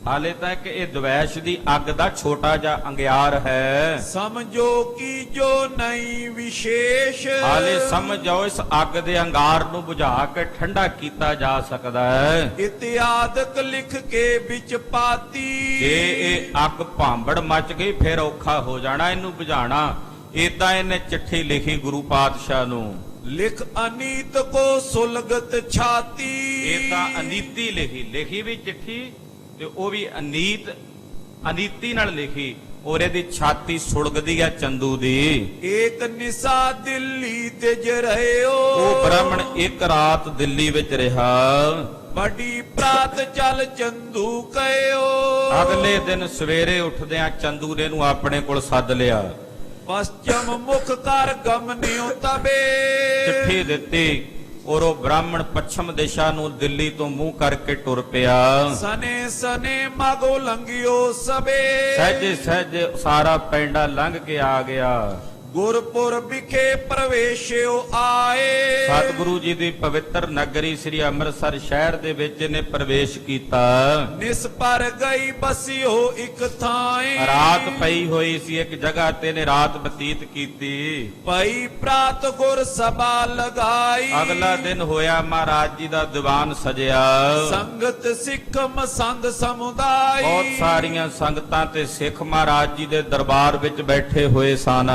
ਹਾਲੇ ਤਾਂ ਇੱਕ ਇਹ ਦ્વੈਸ਼ ਦੀ ਅੱਗ ਦਾ ਛੋਟਾ ਜਿਹਾ ਅੰਗਿਆਰ ਹੈ। ਸਮਝੋ ਕੀ ਜੋ ਨਹੀਂ ਵਿਸ਼ੇਸ਼। ਹਾਲੇ ਸਮਝ ਜਾਓ ਇਸ ਅੱਗ ਦੇ ਅੰਗਾਰ ਨੂੰ ਬੁਝਾ ਕੇ ਠੰਡਾ ਕੀਤਾ ਜਾ ਸਕਦਾ ਹੈ। ਇਤਿਆਦਕ ਲਿਖ ਕੇ ਵਿੱਚ ਪਾਤੀ। ਜੇ ਇਹ ਅੱਗ ਭਾਂਬੜ ਮਚ ਗਈ ਫਿਰ ਔਖਾ ਹੋ ਜਾਣਾ ਇਹਨੂੰ ਬੁਝਾਣਾ। ਏਦਾਂ ਇਹਨੇ ਚਿੱਠੀ ਲਿਖੀ ਗੁਰੂ ਪਾਤਸ਼ਾਹ ਨੂੰ। ਲਿਖ ਅਨੀਤ ਕੋ ਸੁਲਗਤ ਛਾਤੀ। ਏਦਾਂ ਅਨੀਤੀ ਲਿਖੀ ਵੀ ਚਿੱਠੀ, ਤੇ ਉਹ ਵੀ ਅਨੀਤੀ ਨਾਲ ਲਿਖੀ। ਔਰ ਇਹਦੀ ਛਾਤੀ ਸੁਲਗਦੀ ਆ ਚੰਦੂ ਦੀ। ਏਕ ਨਿਸਾ ਦਿੱਲੀ ਤਿਜ ਰਹਿਓ, ਉਹ ਬ੍ਰਾਹਮਣ ਇੱਕ ਰਾਤ ਦਿੱਲੀ ਵਿੱਚ ਰਿਹਾ। ਬੜੀ ਪ੍ਰਾਤ ਚੱਲ ਚੰਦੂ ਕਹਿਓ, ਅਗਲੇ ਦਿਨ ਸਵੇਰੇ ਉੱਠਦਿਆਂ ਚੰਦੂ ਨੇ ਨੂੰ ਆਪਣੇ ਕੋਲ ਸੱਦ ਲਿਆ। ਪশ্ਚਮ ਮੁਖ ਕਰ ਗਮਨਿਓ ਤਬੇ, ਚਿੱਠੀ ਦਿੱਤੀ ਔਰ ਉਹ ਬ੍ਰਾਹਮਣ ਪੱਛਮ ਦਿਸ਼ਾ ਨੂੰ ਦਿੱਲੀ ਤੋਂ ਮੂੰਹ ਕਰਕੇ ਟੁਰ ਪਿਆ। ਸਨੇ ਸਨੇ ਮਗੋ ਲੰਘਿਓ ਸਬੇ, ਸਹਿਜੇ ਸਹਿਜੇ ਸਾਰਾ ਪੈਂਡਾ ਲੰਘ ਕੇ ਆ ਗਿਆ। ਗੁਰਪੁਰ ਵਿਖੇ ਪ੍ਰਵੇਸ਼ਿਓ ਆਏ, ਸਤਿਗੁਰੂ ਜੀ ਦੀ ਪਵਿੱਤਰ ਨਗਰੀ ਸ੍ਰੀ ਅੰਮ੍ਰਿਤਸਰ ਸ਼ਹਿਰ ਦੇ ਵਿੱਚ ਇਹਨੇ ਪ੍ਰਵੇਸ਼ ਕੀਤਾ। ਨਿਸ ਪਰ ਗਈ ਬਸਿਓ ਇੱਕ ਥਾਈ, ਰਾਤ ਪਈ ਹੋਈ ਸੀ, ਇੱਕ ਜਗ੍ਹਾ ਤੇ ਨੇ ਰਾਤ ਬਤੀਤ ਕੀਤੀ। ਪਈ ਪ੍ਰਾਤ ਗੁਰ ਸਭਾ ਲਗਾਈ, ਅਗਲਾ ਦਿਨ ਹੋਇਆ ਮਹਾਰਾਜ ਜੀ ਦਾ ਦੀਵਾਨ ਸਜਿਆ। ਸੰਗਤ ਸਿੱਖ ਮਸੰਦ ਸਮੁਦਾਇ, ਬਹੁਤ ਸਾਰੀਆਂ ਸੰਗਤਾਂ ਤੇ ਸਿੱਖ ਮਹਾਰਾਜ ਜੀ ਦੇ ਦਰਬਾਰ ਵਿੱਚ ਬੈਠੇ ਹੋਏ ਸਨ।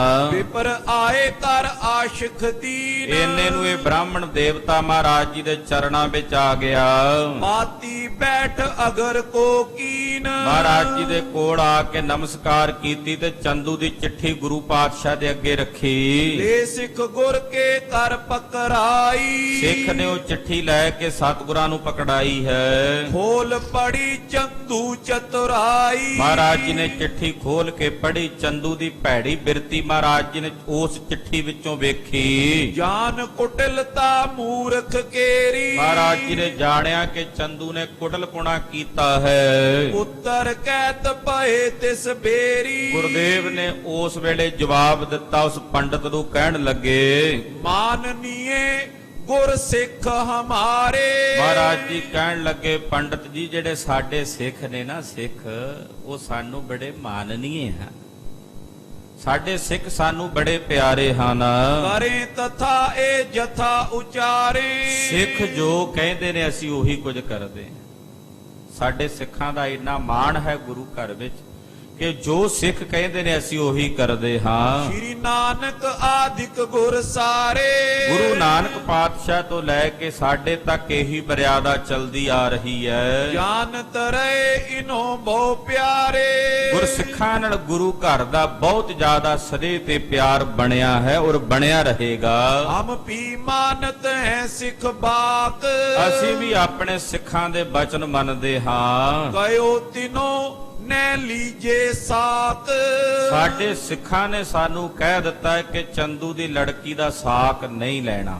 ਪਰ ਆਏ ਕਰ ਆਸ਼ਿਕ ਦੀਨ, ਇੰਨੇ ਨੂੰ ਇਹ ਬ੍ਰਾਹਮਣ ਦੇਵਤਾ ਮਹਾਰਾਜ ਜੀ ਦੇ ਚਰਨਾਂ ਵਿੱਚ ਆ ਗਿਆ। ਮਾਤੀ ਬੈਠ ਅਗਰ ਕੋ ਕੀਨ, ਮਹਾਰਾਜ ਜੀ ਦੇ ਕੋਲ ਆ ਕੇ ਨਮਸਕਾਰ ਕੀਤੀ ਤੇ ਚੰਦੂ ਦੀ ਚਿੱਠੀ ਗੁਰੂ ਪਾਤਸ਼ਾਹ ਦੇ ਅੱਗੇ ਰੱਖੀ। ਲੈ ਸਿੱਖ ਗੁਰ ਕੇ ਕਰ ਪਕੜਾਈ, ਸਿੱਖ ਨੇ ਉਹ ਚਿੱਠੀ ਲੈ ਕੇ ਸਤਿਗੁਰਾਂ ਨੂੰ ਪਕੜਾਈ ਹੈ। ਖੋਲ ਪੜੀ ਚੰਦੂ ਚਤੁਰਾਈ, ਮਹਾਰਾਜ ਜੀ ਨੇ ਚਿੱਠੀ ਖੋਲ ਕੇ ਪੜ੍ਹੀ। ਚੰਦੂ ਦੀ ਭੈੜੀ ਬਿਰਤੀ ਮਹਾਰਾਜ ਜੀ ਨੇ ਉਸ ਚਿੱਠੀ ਵਿੱਚੋਂ ਵੇਖੀ। ਜਾਨ ਕੁਟਲਤਾ ਮੂਰਖ ਕੇਰੀ, ਮਹਾਰਾਜ ਜੀ ਨੇ ਜਾਣਿਆ ਕਿ ਚੰਦੂ ਨੇ ਕੁਟਲਪੁਣਾ ਕੀਤਾ ਹੈ। ਉੱਤਰ ਕਹਿਤ ਪਏ ਤਿਸ ਬੇਰੀ, ਗੁਰਦੇਵ ਨੇ ਉਸ ਵੇਲੇ ਜਵਾਬ ਦਿੱਤਾ। ਉਸ ਪੰਡਤ ਨੂੰ ਕਹਿਣ ਲੱਗੇ, ਮਾਨਨੀਏ ਗੁਰ ਸਿੱਖ ਹਮਾਰੇ, ਮਹਾਰਾਜ ਜੀ ਕਹਿਣ ਲੱਗੇ, ਪੰਡਤ ਜੀ ਜਿਹੜੇ ਸਾਡੇ ਸਿੱਖ ਨੇ ਨਾ, ਸਿੱਖ ਉਹ ਸਾਨੂੰ ਬੜੇ ਮਾਨਨੀਏ ਹਨ। ਸਾਡੇ ਸਿੱਖ ਸਾਨੂੰ ਬੜੇ ਪਿਆਰੇ ਹਨ। ਕਰੇ ਤਥਾ ਇਹ ਜਥਾ ਉਚਾਰੇ, ਸਿੱਖ ਜੋ ਕਹਿੰਦੇ ਨੇ ਅਸੀਂ ਉਹੀ ਕੁਝ ਕਰਦੇ ਹਾਂ। ਸਾਡੇ ਸਿੱਖਾਂ ਦਾ ਇੰਨਾ ਮਾਣ ਹੈ ਗੁਰੂ ਘਰ ਵਿੱਚ ਕਿ ਜੋ ਸਿੱਖ ਕਹਿੰਦੇ ਨੇ ਅਸੀਂ ਉਹੀ ਕਰਦੇ ਹਾਂ। ਸ਼੍ਰੀ ਨਾਨਕ ਆਦਿਕ ਗੁਰ ਸਾਰੇ, ਗੁਰੂ ਨਾਨਕ ਪਾਤਸ਼ਾਹ ਤੋਂ ਲੈ ਕੇ ਸਾਡੇ ਤੱਕ ਇਹੀ ਮਰਿਆਦਾ ਚਲਦੀ ਆ ਰਹੀ ਹੈ। ਜਾਨਤ ਰਹੇ ਇਨੋ ਬਹੁ ਪਿਆਰੇ, ਗੁਰਸਿੱਖਾਂ ਨਾਲ ਗੁਰੂ ਘਰ ਦਾ ਬਹੁਤ ਜ਼ਿਆਦਾ ਸਨੇਹ ਤੇ ਪਿਆਰ ਬਣਿਆ ਹੈ ਔਰ ਬਣਿਆ ਰਹੇਗਾ। ਹਮ ਪੀ ਮਾਨਤ ਹੈ ਸਿੱਖ ਬਾਕ, ਅਸੀਂ ਵੀ ਆਪਣੇ ਸਿੱਖਾਂ ਦੇ ਬਚਨ ਮੰਨਦੇ ਹਾਂ। ਕਯੋ ਤਿਨੋ ਨੈ ਲੀਜੇ ਸਾਕ, ਸਾਡੇ ਸਿੱਖਾਂ ਨੇ ਸਾਨੂੰ ਕਹਿ ਦਿੱਤਾ ਹੈ ਕਿ ਚੰਦੂ ਦੀ ਲੜਕੀ ਦਾ ਸਾਕ ਨਹੀਂ ਲੈਣਾ।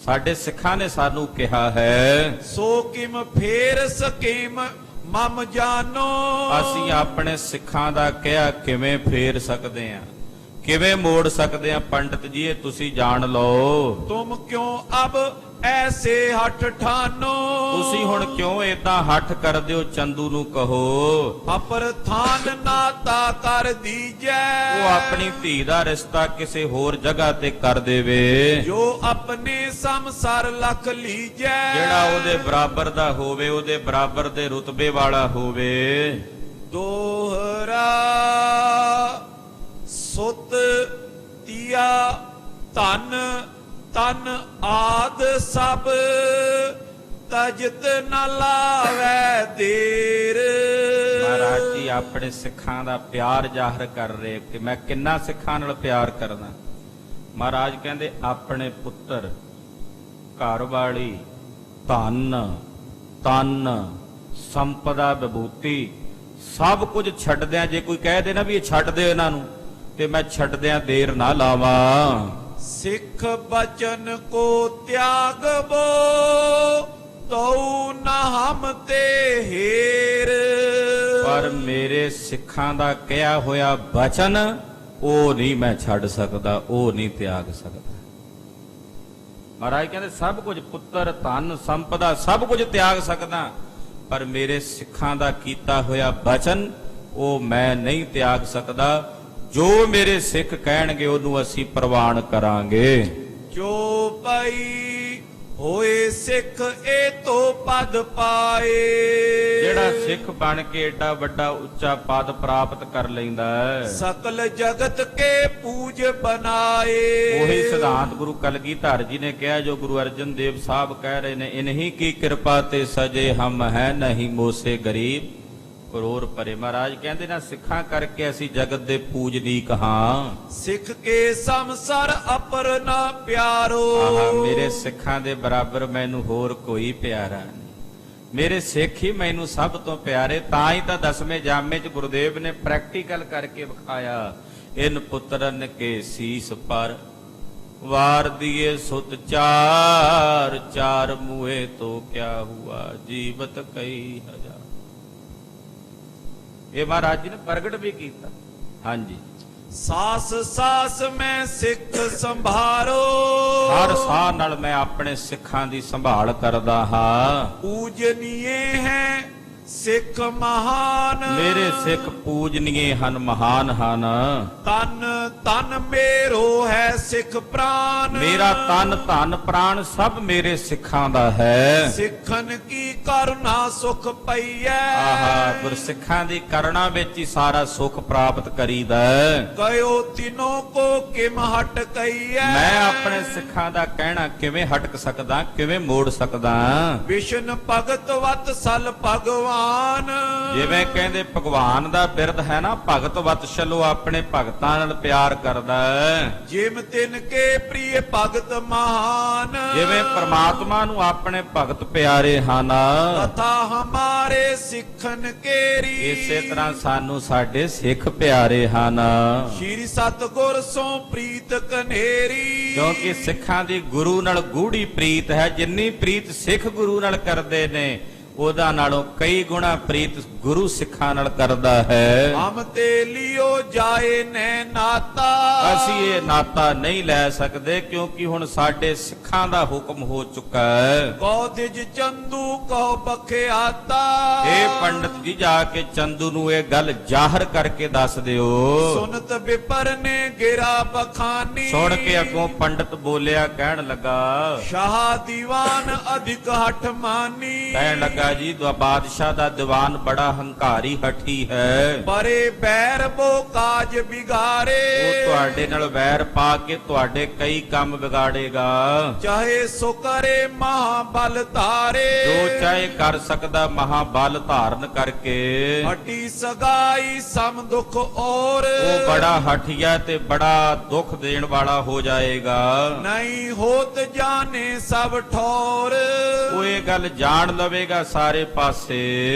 ਸਾਡੇ ਸਿੱਖਾਂ ਨੇ ਸਾਨੂੰ ਕਿਹਾ ਹੈ। ਸੋ ਕਿਮ ਫੇਰ ਸਕੀਮ ਮਮ ਜਾਨੋ, ਅਸੀਂ ਆਪਣੇ ਸਿੱਖਾਂ ਦਾ ਕਿਹਾ ਕਿਵੇਂ ਫੇਰ ਸਕਦੇ ਹਾਂ, ਕਿਵੇਂ ਮੋੜ ਸਕਦੇ ਹਾਂ? ਪੰਡਤ ਜੀ ਇਹ ਤੁਸੀਂ ਜਾਣ ਲਓ। ਤੁਮ ਕਿਉਂ ਅਬ ਐਸੇ ਹੱਠ ਠਾਨੋ, ਤੁਸੀਂ ਹੁਣ ਕਿਉਂ ਏਦਾਂ ਹੱਠ ਕਰਦੇ ਹੋ? ਚੰਦੂ ਨੂੰ ਕਹੋ ਅਪਰ ਥਾਨ ਨਾਤਾ ਕਰ ਦੀਜੈ, ਉਹ ਆਪਣੀ ਧੀ ਦਾ ਰਿਸ਼ਤਾ ਕਿਸੇ ਹੋਰ ਜਗ੍ਹਾ ਤੇ ਕਰ ਦੇਵੇ, ਜੋ ਆਪਣੇ ਸੰਸਾਰ ਲਖ ਲੀਜੈ, ਜਿਹੜਾ ਉਹਦੇ ਬਰਾਬਰ ਦਾ ਹੋਵੇ, ਉਹਦੇ ਬਰਾਬਰ ਦੇ ਰੁਤਬੇ ਵਾਲਾ ਹੋਵੇ। ਦੋਹਰਾ ਸੁਤ ਤੀਆ ਧਨ ਤਨ ਆਦ ਸਭ, ਤਜਤ ਨ ਲਾਵੈ ਦੇਰ। ਮਹਾਰਾਜ ਜੀ ਆਪਣੇ ਸਿੱਖਾਂ ਦਾ ਪਿਆਰ ਜ਼ਾਹਰ ਕਰ ਰਹੇ ਕਿ ਮੈਂ ਕਿੰਨਾ ਸਿੱਖਾਂ ਨਾਲ ਪਿਆਰ ਕਰਦਾ। ਮਹਾਰਾਜ ਕਹਿੰਦੇ ਆਪਣੇ ਪੁੱਤਰ, ਘਰ ਵਾਲੀ, ਧਨ ਤਨ ਸੰਪਦਾ ਵਿਭੂਤੀ ਸਭ ਕੁਝ ਛੱਡਦਿਆਂ, ਜੇ ਕੋਈ ਕਹਿ ਦੇ ਨਾ ਵੀ ਇਹ ਛੱਡ ਦਿਓ ਇਹਨਾਂ ਨੂੰ, ਤੇ ਮੈਂ ਛੱਡਦਿਆਂ ਦੇਰ ਨਾ ਲਾਵਾਂ। ਸਿੱਖ ਬਚਨ ਕੋ ਤਿਆਗਬੋ, ਤਉ ਨ ਹਮ ਤੇ ਹੇਰ। ਪਰ ਮੇਰੇ ਸਿੱਖਾਂ ਦਾ ਕਿਹਾ ਹੋਇਆ ਬਚਨ ਉਹ ਨਹੀਂ ਮੈਂ ਛੱਡ ਸਕਦਾ, ਉਹ ਨਹੀਂ ਤਿਆਗ ਸਕਦਾ। ਮਹਾਰਾਜ ਕਹਿੰਦੇ ਸਭ ਕੁਝ, ਪੁੱਤਰ ਧਨ ਸੰਪਦਾ ਸਭ ਕੁਝ ਤਿਆਗ ਸਕਦਾ, ਪਰ ਮੇਰੇ ਸਿੱਖਾਂ ਦਾ ਕੀਤਾ ਹੋਇਆ ਬਚਨ ਉਹ ਮੈਂ ਨਹੀਂ ਤਿਆਗ ਸਕਦਾ। ਜੋ ਮੇਰੇ ਸਿੱਖ ਕਹਿਣਗੇ ਉਹਨੂੰ ਅਸੀਂ ਪ੍ਰਵਾਨ ਕਰਾਂਗੇ। ਜੋ ਪਈ ਹੋਏ ਸਿੱਖ ਇਹ ਤੋ ਪਦ ਪਾਏ, ਜਿਹੜਾ ਸਿੱਖ ਬਣ ਕੇ ਏਡਾ ਵੱਡਾ ਉੱਚਾ ਪਦ ਪ੍ਰਾਪਤ ਕਰ ਲੈਂਦਾ ਹੈ, ਸਕਲ ਜਗਤ ਕੇ ਪੂਜ ਬਨਾਏ। ਉਹੀ ਸਿਧਾਂਤ ਗੁਰੂ ਕਲਗੀਧਰ ਜੀ ਨੇ ਕਿਹਾ ਜੋ ਗੁਰੂ ਅਰਜਨ ਦੇਵ ਸਾਹਿਬ ਕਹਿ ਰਹੇ ਨੇ, ਇਨਹੀ ਕੀ ਕਿਰਪਾ ਤੇ ਸਜੇ ਹਮ ਹੈ ਨਹੀਂ ਮੋਸੇ ਗਰੀਬ। ਕਰੋੜ ਭਰੇ। ਮਹਾਰਾਜ ਕਹਿੰਦੇ ਨਾ ਸਿੱਖਾਂ ਕਰਕੇ ਅਸੀਂ ਜਗਤ ਦੇ ਪੂਜਨੀਕ ਹਾਂ। ਸਿੱਖ ਕੇ ਸੰਸਾਰ ਅਪਰ ਨਾ ਪਿਆਰੋ। ਆਹਾ, ਮੇਰੇ ਸਿੱਖਾਂ ਦੇ ਬਰਾਬਰ ਮੈਨੂੰ ਹੋਰ ਕੋਈ ਪਿਆਰਾ ਨਹੀਂ। ਮੇਰੇ ਸਿੱਖ ਹੀ ਮੈਨੂੰ ਸਭ ਤੋਂ ਪਿਆਰੇ। ਤਾਂ ਹੀ ਤਾਂ 10ਵੇਂ ਜਾਮੇ ਚ ਗੁਰਦੇਵ ਨੇ ਪ੍ਰੈਕਟੀਕਲ ਕਰਕੇ ਵਿਖਾਇਆ, ਇਨ ਪੁੱਤਰਨ ਕੇ ਸੀਸ ਪਰ ਵਾਰ ਦੀਏ ਸੁਤ ਚਾਰ, ਚਾਰ ਮੂਏ ਤੋ ਕਿਆ ਹੁਆ ਜੀਵਤ ਕਈ ਹਜ਼ਾਰ। ਇਹ ਮਹਾਰਾਜ ਜੀ ਨੇ ਪ੍ਰਗਟ ਵੀ ਕੀਤਾ। ਹਾਂਜੀ, ਸਾਸ ਸਾਸ ਮੈਂ ਸਿੱਖ ਸੰਭਾਰੋ। ਹਰ ਸਾਹ ਨਾਲ ਮੈਂ ਆਪਣੇ ਸਿੱਖਾਂ ਦੀ ਸੰਭਾਲ ਕਰਦਾ ਹਾਂ। ਪੂਜਨੀਏ ਹੈ ਸਿੱਖ ਮਹਾਨ। ਮੇਰੇ ਸਿੱਖ ਪੂਜਨੀਏ ਹਨ, ਮਹਾਨ ਹਨ। ਤਨ ਤਨ ਮੇਰੋ ਹੈ ਸਿੱਖ ਪ੍ਰਾਨ। ਮੇਰਾ ਤਨ ਧਨ ਪ੍ਰਾਣ ਸਭ ਮੇਰੇ ਸਿੱਖਾਂ ਦਾ ਹੈ। ਸਿੱਖਨ ਕੀ ਕਰੁਣਾ ਸੁਖ ਪਈਐ। ਆਹਾ, ਗੁਰਸਿੱਖਾਂ ਦੀ ਕਰਨਾ ਵਿੱਚ ਹੀ ਸਾਰਾ ਸੁਖ ਪ੍ਰਾਪਤ ਕਰੀਦਾ ਹੈ। ਕਯੋ ਤਿਨੋ ਕੋ ਕਿਮ ਹਟ ਕਈਐ। ਮੈਂ ਆਪਣੇ ਸਿੱਖਾਂ ਦਾ ਕਹਿਣਾ ਕਿਵੇਂ ਹਟਕ ਸਕਦਾ, ਕਿਵੇਂ ਮੋੜ ਸਕਦਾ? ਵਿਸ਼ਨ ਭਗਤ ਵਤ ਸਲ ਭਗਵਾਨ। ਜਿਵੇਂ ਕਹਿੰਦੇ ਭਗਵਾਨ ਦਾ ਬਿਰਦ ਹੈ ਨਾ, ਭਗਤ ਵਤਸਲੋ, ਆਪਣੇ ਭਗਤਾਂ ਨਾਲ ਪਿਆਰ ਕਰਦਾ ਹੈ। ਜਿਮ ਤਿਨ ਕੇ ਪ੍ਰਿਯ ਭਗਤ ਮਹਾਨ। ਜਿਵੇਂ ਪ੍ਰਮਾਤਮਾ ਨੂੰ ਆਪਣੇ ਭਗਤ ਪਿਆਰੇ ਹਨ, ਤਥਾ ਹਮਾਰੇ ਸਿੱਖਨ ਕੇਰੀ। ਇਸੇ ਤਰ੍ਹਾਂ ਸਾਨੂੰ ਸਾਡੇ ਸਿੱਖ ਪਿਆਰੇ ਹਨ। ਸ਼੍ਰੀ ਸਤਿਗੁਰ ਸੋ ਪ੍ਰੀਤ ਕਨੇਰੀ। ਕਿਉਂਕਿ ਸਿੱਖਾਂ ਦੀ ਗੁਰੂ ਨਾਲ ਗੂੜੀ ਪ੍ਰੀਤ ਹੈ। ਜਿੰਨੀ ਪ੍ਰੀਤ ਸਿੱਖ ਗੁਰੂ ਨਾਲ ਕਰਦੇ ਨੇ, ਉਹਦਾ ਨਾਲੋਂ ਕਈ ਗੁਣਾ ਪ੍ਰੀਤ ਗੁਰੂ ਸਿੱਖਾਂ ਨਾਲ ਕਰਦਾ ਹੈ। ਹਮ ਤੇ ਲਿਓ ਜਾਏ ਨੈ ਨਾਤਾ। ਅਸੀਂ ਇਹ ਨਾਤਾ ਨਹੀਂ ਲੈ ਸਕਦੇ, ਕਿਉਂਕਿ ਹੁਣ ਸਾਡੇ ਸਿੱਖਾਂ ਦਾ ਹੁਕਮ ਹੋ ਚੁੱਕਾ ਹੈ। ਕਉ ਦਿਜ ਚੰਦੂ ਕਉ ਬਖਿਆਤਾ। ਇਹ ਪੰਡਤ ਜੀ ਜਾ ਕੇ ਚੰਦੂ ਨੂੰ ਇਹ ਗੱਲ ਜ਼ਾਹਰ ਕਰਕੇ ਦੱਸ ਦਿਓ। ਸੁਨਤ ਵਿਪਰ ਨੇ ਗਿਰਾ ਬਖਾਨੀ। ਸੁਣ ਕੇ ਅੱਗੋਂ ਪੰਡਤ ਬੋਲਿਆ, ਕਹਿਣ ਲੱਗਾ, ਸ਼ਾਹ ਦੀਵਾਨ ਅਧਿਕ ਹਠ ਮਾਨੀ। ਕਹਿਣ ਲੱਗਾ ਜੀ, ਬਾਦਸ਼ਾਹ ਦਾ ਦੀਵਾਨ ਬੜਾ ਹੰਕਾਰੀ ਹਠੀ ਹੈ। ਪਰੇ ਬੈਰ ਬੋ ਕਾਜ ਬਿਗਾਰੇ। ਉਹ ਤੁਹਾਡੇ ਨਾਲ ਵੈਰ ਪਾ ਕੇ ਤੁਹਾਡੇ ਕਈ ਕੰਮ ਵਿਗਾੜੇਗਾ। ਚਾਹੇ ਸੋ ਕਰੇ ਮਹਾਬਲ ਧਾਰੇ। ਜੋ ਚਾਹੇ ਕਰ ਸਕਦਾ ਮਹਾਬਲ ਧਾਰਨ ਕਰਕੇ। ਹਟੀ ਸਗਾਈ ਸਮ ਦੁਖ ਔਰ। ਉਹ ਬੜਾ ਹਠੀਆ ਤੇ ਬੜਾ ਦੁੱਖ ਦੇਣ ਵਾਲਾ ਹੋ ਜਾਏਗਾ। ਨਹੀਂ ਹੋਤ ਜਾਣੇ ਸਭ ਠੌਰ। ਉਹ ਇਹ ਗੱਲ ਜਾਣ ਲਵੇਗਾ ਸਾਰੇ ਪਾਸੇ।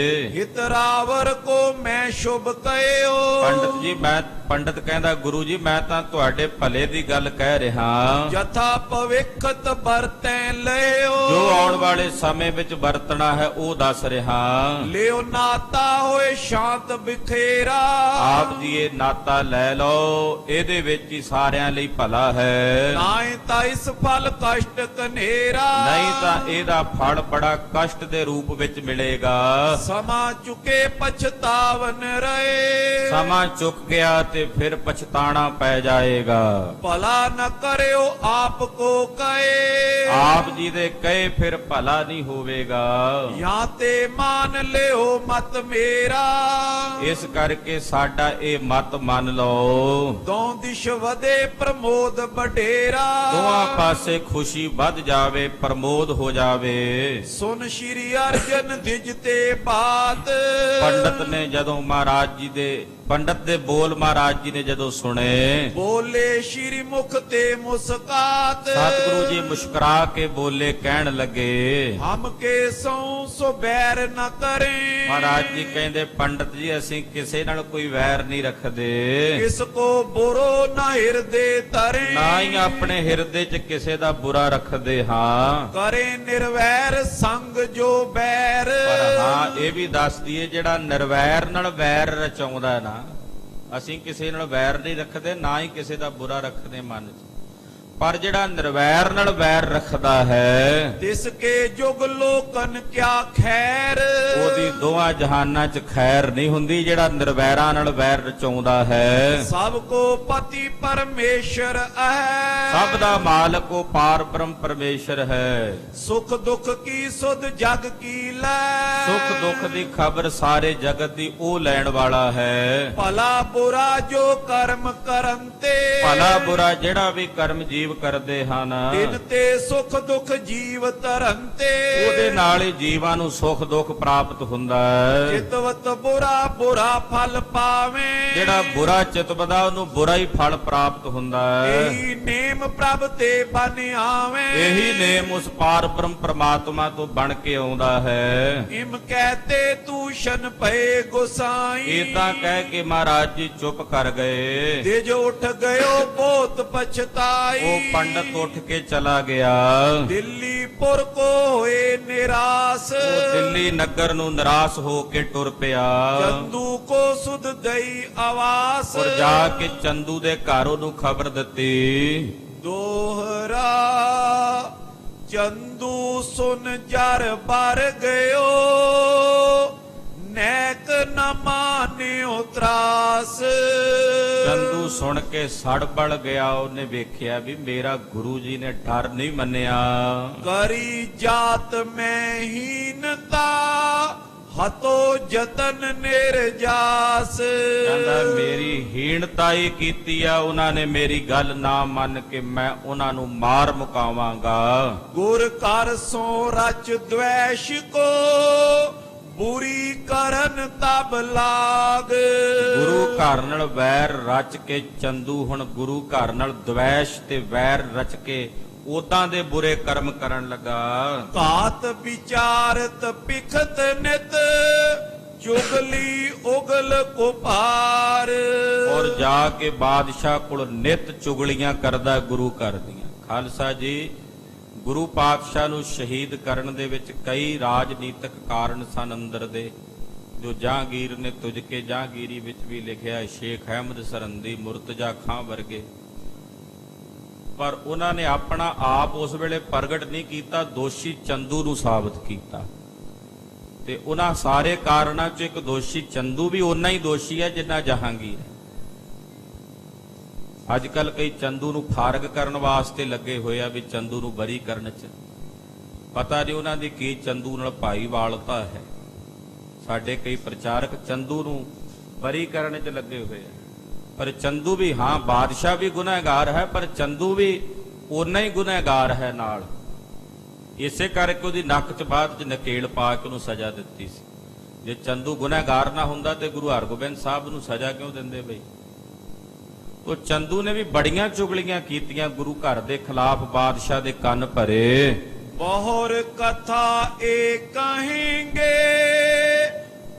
ਹਿਤਰਾਵਰ ਕੋ ਮੈਂ ਸ਼ੁਭ ਕਹਿਓ। ਪੰਡਤ ਜੀ, ਮੈਂ ਪੰਡਤ ਕਹਿੰਦਾ, ਗੁਰੂ ਜੀ ਮੈਂ ਤਾਂ ਤੁਹਾਡੇ ਭਲੇ ਦੀ ਗੱਲ ਕਹਿ ਰਿਹਾ। ਜਥਾ ਭਵਿੱਖਤ ਵਰਤੈ ਲਿਓ। ਜੋ ਆਉਣ ਵਾਲੇ ਸਮੇਂ ਵਿੱਚ ਵਰਤਣਾ ਹੈ ਉਹ ਦੱਸ ਰਿਹਾ। ਲਿਓ ਨਾਤਾ ਹੋਏ ਸ਼ਾਂਤ ਬਿਖੇਰਾ। ਆਪ ਜੀ ਇਹ ਨਾਤਾ ਲੈ ਲਓ, ਇਹਦੇ ਵਿੱਚ ਹੀ ਸਾਰਿਆਂ ਲਈ ਭਲਾ ਹੈ। ਨਾਏ ਤਾਂ ਇਸ ਫਲ ਕਸ਼ਟ ਕਨੇਰਾ। ਨਹੀਂ ਤਾਂ ਇਹਦਾ ਫਲ ਬੜਾ ਕਸ਼ਟ ਦੇ ਰੂਪ ਵਿੱਚ ਮਿਲੇਗਾ। ਸਮਾ ਚੁਕੇ ਪਛਤਾਵਨ ਰਹੇ। ਸਮਾਂ ਚੁੱਕ ਗਿਆ ਤੇ ਫਿਰ ਪਛਤਾਣਾ ਪੈ ਜਾਏਗਾ। ਭਲਾ ਨ ਕਰਿਓ ਆਪ ਕੋ ਕਹੇ। ਆਪ ਜੀ ਦੇ ਕਹੇ ਫਿਰ ਭਲਾ ਨਹੀਂ ਹੋਵੇਗਾ। ਜਾਂ ਤੇ ਮਾਨ ਲਿਓ ਮਤ ਮੇਰਾ। ਇਸ ਕਰਕੇ ਸਾਡਾ ਇਹ ਮਤ ਮੰਨ ਲਓ। ਦੋ ਦਿਸ਼ ਵਧੇ ਪ੍ਰਮੋਦ ਬਡੇਰਾ। ਦੋਹਾਂ ਪਾਸੇ ਖੁਸ਼ੀ ਵੱਧ ਜਾਵੇ, ਪ੍ਰਮੋਦ ਹੋ ਜਾਵੇ। ਸੁਨ ਸ਼੍ਰੀ ਅਰਜਨ ਦਿਜ ਤੇ ਬਾਤ। ਪੰਡਤ ਨੇ ਜਦੋਂ ਮਹਾਰਾਜ ਜੀ ਦੇ ਪੰਡਤ ਦੇ ਬੋਲ ਮਹਾਰਾਜ ਜੀ ਨੇ ਜਦੋਂ ਸੁਣੇ, ਬੋਲੇ ਸ਼੍ਰੀ ਮੁਖ ਤੇ ਮੁਸਕਾਤ। ਸਤਿਗੁਰੂ ਜੀ ਮੁਸਕਰਾ ਕੇ ਬੋਲੇ, ਕਹਿਣ ਲੱਗੇ, ਹਮ ਕੇ ਸੋ ਬੈਰ ਨ ਕਰੇ। ਮਹਾਰਾਜ ਜੀ ਕਹਿੰਦੇ, ਪੰਡਤ ਜੀ ਅਸੀਂ ਕਿਸੇ ਨਾਲ ਕੋਈ ਵੈਰ ਨਹੀਂ ਰੱਖਦੇ। ਕਿਸ ਕੋ ਬੁਰੋ ਨ ਹਿਰਦੇ ਤਰੇ। ਨਾ ਹੀ ਆਪਣੇ ਹਿਰਦੇ 'ਚ ਕਿਸੇ ਦਾ ਬੁਰਾ ਰੱਖਦੇ ਹਾਂ। ਕਰੇ ਨਿਰਵੈਰ ਸੰਗ ਜੋ ਬੈਰ। ਪਰ ਹਾਂ ਇਹ ਵੀ ਦੱਸ ਦਈਏ, ਜਿਹੜਾ ਨਿਰਵੈਰ ਨਾਲ ਵੈਰ ਰਚਾਉਂਦਾ ਨਾ, ਅਸੀਂ ਕਿਸੇ ਨਾਲ ਵੈਰ ਨਹੀਂ ਰੱਖਦੇ, ਨਾ ਹੀ ਕਿਸੇ ਦਾ ਬੁਰਾ ਰੱਖਦੇ ਮਨ 'ਚ। ਪਰ ਜਿਹੜਾ ਨਿਰਵੈਰ ਨਾਲ ਵੈਰ ਰੱਖਦਾ ਹੈ, ਤਿਸ ਕੇ ਜੁਗ ਲੋਕਨ ਕਿਆ ਖੈਰ। ਉਹਦੀ ਦੋਹਾਂ ਜਹਾਨਾਂ 'ਚ ਖੈਰ ਨਹੀਂ ਹੁੰਦੀ। ਜਿਹੜਾ ਨਿਰਵੈਰਾਂ ਨਾਲ ਵੈਰ ਰਚਾਉਂਦਾ ਹੈ, ਸਭ ਕੋ ਪਤੀ ਪਰਮੇਸ਼ਰ ਹੈ। ਸਭ ਦਾ ਮਾਲਕ ਉਹ ਪਾਰ ਬ੍ਰਹਮ ਪਰਮੇਸ਼ਰ ਹੈ। ਸੁਖ ਦੁਖ ਕੀ ਸੁਧ ਜਗ ਕੀ ਲੈ। ਸੁਖ ਦੁੱਖ ਦੀ ਖਬਰ ਸਾਰੇ ਜਗਤ ਦੀ ਉਹ ਲੈਣ ਵਾਲਾ ਹੈ। ਭਲਾ ਬੁਰਾ ਜੋ ਕਰਮ ਕਰਨ ਤੇ। ਭਲਾ ਬੁਰਾ ਜਿਹੜਾ ਵੀ ਕਰਮ ਜੀਵ ਜੀਵ ਕਰਦੇ ਹਨ ਤਿਨ ਤੇ ਸੁਖ ਦੁਖ ਜੀਵ ਧਰਨ ਤੇ ਉਹਦੇ ਨਾਲ ਹੀ ਜੀਵਾਂ ਨੂੰ ਸੁਖ ਦੁੱਖ ਪ੍ਰਾਪਤ ਹੁੰਦਾ ਹੈ। ਚਿਤਵਤ ਬੁਰਾ ਬੁਰਾ ਫਲ ਪਾਵੇ ਜਿਹੜਾ ਬੁਰਾ ਚਿਤਵਦਾ ਉਹਨੂੰ ਬੁਰਾ ਹੀ ਫਲ ਪ੍ਰਾਪਤ ਹੁੰਦਾ ਹੈ। ਇਹੀ ਨੇਮ ਪ੍ਰਭ ਤੇ ਬਨ ਆਵੇ ਇਹੀ ਨੇਮ ਉਸ ਪਾਰ ਬ੍ਰਹਮ ਪ੍ਰਮਾਤਮਾ ਤੋਂ ਬਣ ਕੇ ਆਉਂਦਾ ਹੈ। ਇਮ ਕਹਤੇ ਤੂਸ਼ਨ ਪਏ ਗੁਸਾਈ ਇਦਾਂ ਕਹਿ ਕੇ ਮਹਾਰਾਜ ਜੀ ਚੁੱਪ ਕਰ ਗਏ। ਦਿਜ ਉੱਠ ਗਇਓ ਬਹੁਤ ਪਛਤਾਈ ਉਹ ਪੰਡਤ ਉੱਠ ਕੇ ਚਲਾ ਗਿਆ। ਦਿੱਲੀ ਪੁਰ ਕੋ ਹੋਏ ਨਿਰਾਸ ਉਹ ਦਿੱਲੀ ਨਗਰ ਨੂੰ ਨਿਰਾਸ਼ ਹੋ ਕੇ ਟੁਰ ਪਿਆ। ਚੰਦੂ ਕੋ ਸੁਧ ਦਈ ਆਵਾਸ ਔਰ ਜਾ ਕੇ ਚੰਦੂ ਦੇ ਘਰ ਉਹਨੂੰ ਖਬਰ ਦਿੱਤੀ। ਦੋਹਰਾ ਚੰਦੂ ਸੁਨ ਜਰ ਬਰ ਗਇਓ ਨੈਕ ਨ ਮਾਨਿਓ ਤਰਾਸ ਚੰਦੂ ਸੁਣ ਕੇ ਸੜ ਬਲ ਗਿਆ। ਉਹਨੇ ਵੇਖਿਆ ਵੀ ਮੇਰਾ ਗੁਰੂ ਜੀ ਨੇ ਡਰ ਨਹੀਂ ਮੰਨਿਆ। ਕਰੀ ਜਾਤ ਮੈਂ ਹੀਨਤਾ ਹਤੋ ਜਤਨ ਨਿਰਜਾਸ ਕਹਿੰਦਾ ਮੇਰੀ ਹੀਣਤਾ ਹੀ ਕੀਤੀ ਆ ਉਹਨਾਂ ਨੇ, ਮੇਰੀ ਗੱਲ ਨਾ ਮੰਨ ਕੇ ਮੈਂ ਉਹਨਾਂ ਨੂੰ ਮਾਰ ਮੁਕਾਵਾਂਗਾ। ਗੁਰ ਕਰ ਸੋ ਰਚ ਦ્વੈਸ਼ ਕੋ ਬੁਰੀ ਕਰਨ ਤਬ ਲਾਗ ਗੁਰੂ ਘਰ ਨਾਲ ਵੈਰ ਰਚ ਕੇ ਚੰਦੂ ਹੁਣ ਗੁਰੂ ਘਰ ਨਾਲ ਦ્વੈਸ਼ ਤੇ ਵੈਰ ਰਚ ਕੇ ਉਦਾਂ ਦੇ ਬੁਰੇ ਕਰਮ ਕਰਨ ਲੱਗਾ। ਘਾਤ ਵਿਚਾਰਤ ਪਿਖਤ ਨਿਤ ਚੁਗਲੀ ਉਗਲ ਕੋ ਪਾਰ ਔਰ ਜਾ ਕੇ ਬਾਦਸ਼ਾਹ ਕੋਲ ਨਿਤ ਚੁਗਲੀਆਂ ਕਰਦਾ ਗੁਰੂ ਘਰ ਦੀਆਂ। ਖਾਲਸਾ ਜੀ, ਗੁਰੂ ਪਾਤਸ਼ਾਹ ਨੂੰ ਸ਼ਹੀਦ ਕਰਨ ਦੇ ਵਿੱਚ ਕਈ ਰਾਜਨੀਤਿਕ ਕਾਰਨ ਸਨ ਅੰਦਰ ਦੇ, ਜੋ ਜਹਾਂਗੀਰ ਨੇ ਤੁਝ ਕੇ ਜਹਾਂਗੀਰੀ ਵਿੱਚ ਵੀ ਲਿਖਿਆ, ਸ਼ੇਖ ਅਹਿਮਦ ਸਰਹੰਦੀ, ਮੁਰਤਜ਼ਾ ਖਾਂ ਵਰਗੇ। ਪਰ ਉਹਨਾਂ ਨੇ ਆਪਣਾ ਆਪ ਉਸ ਵੇਲੇ ਪ੍ਰਗਟ ਨਹੀਂ ਕੀਤਾ, ਦੋਸ਼ੀ ਚੰਦੂ ਨੂੰ ਸਾਬਤ ਕੀਤਾ। ਤੇ ਉਹਨਾਂ ਸਾਰੇ ਕਾਰਨਾਂ ਚੋਂ ਇੱਕ ਦੋਸ਼ੀ ਚੰਦੂ ਵੀ ਓਨਾ ਹੀ ਦੋਸ਼ੀ ਹੈ ਜਿੰਨਾ ਜਹਾਂਗੀਰ ਹੈ। ਅੱਜ ਕੱਲ ਕਈ ਚੰਦੂ ਨੂੰ ਫਾਰਗ ਕਰਨ ਵਾਸਤੇ ਲੱਗੇ ਹੋਏ ਆ ਵੀ ਚੰਦੂ ਨੂੰ ਬਰੀ ਕਰਨ ਚ। ਪਤਾ ਨਹੀਂ ਉਹਨਾਂ ਦੀ ਕੀ ਚੰਦੂ ਨਾਲ ਭਾਈਵਾਲਤਾ ਹੈ। ਸਾਡੇ ਕਈ ਪ੍ਰਚਾਰਕ ਚੰਦੂ ਨੂੰ ਬਰੀ ਕਰਨ ਚ ਲੱਗੇ ਹੋਏ ਆ, ਪਰ ਚੰਦੂ ਵੀ, ਹਾਂ ਬਾਦਸ਼ਾਹ ਵੀ ਗੁਨਾਹਗਾਰ ਹੈ, ਪਰ ਚੰਦੂ ਵੀ ਓਨਾ ਹੀ ਗੁਨਾਹਗਾਰ ਹੈ ਨਾਲ। ਇਸੇ ਕਰਕੇ ਉਹਦੀ ਨੱਕ ਚ ਬਾਅਦ ਚ ਨਕੇਲ ਪਾ ਕੇ ਉਹਨੂੰ ਸਜ਼ਾ ਦਿੱਤੀ ਸੀ। ਜੇ ਚੰਦੂ ਗੁਨਾਹਗਾਰ ਨਾ ਹੁੰਦਾ ਤੇ ਗੁਰੂ ਹਰਗੋਬਿੰਦ ਸਾਹਿਬ ਨੂੰ ਸਜ਼ਾ ਕਿਉਂ ਦਿੰਦੇ ਬਈ? ਉਹ ਚੰਦੂ ਨੇ ਵੀ ਬੜੀਆਂ ਚੁਗਲੀਆਂ ਕੀਤੀਆਂ ਗੁਰੂ ਘਰ ਦੇ ਖਿਲਾਫ, ਬਾਦਸ਼ਾਹ ਦੇ ਕੰਨ ਭਰੇ। ਬਹੁਰ ਕਥਾ ਏ ਕਹੇਂਗੇ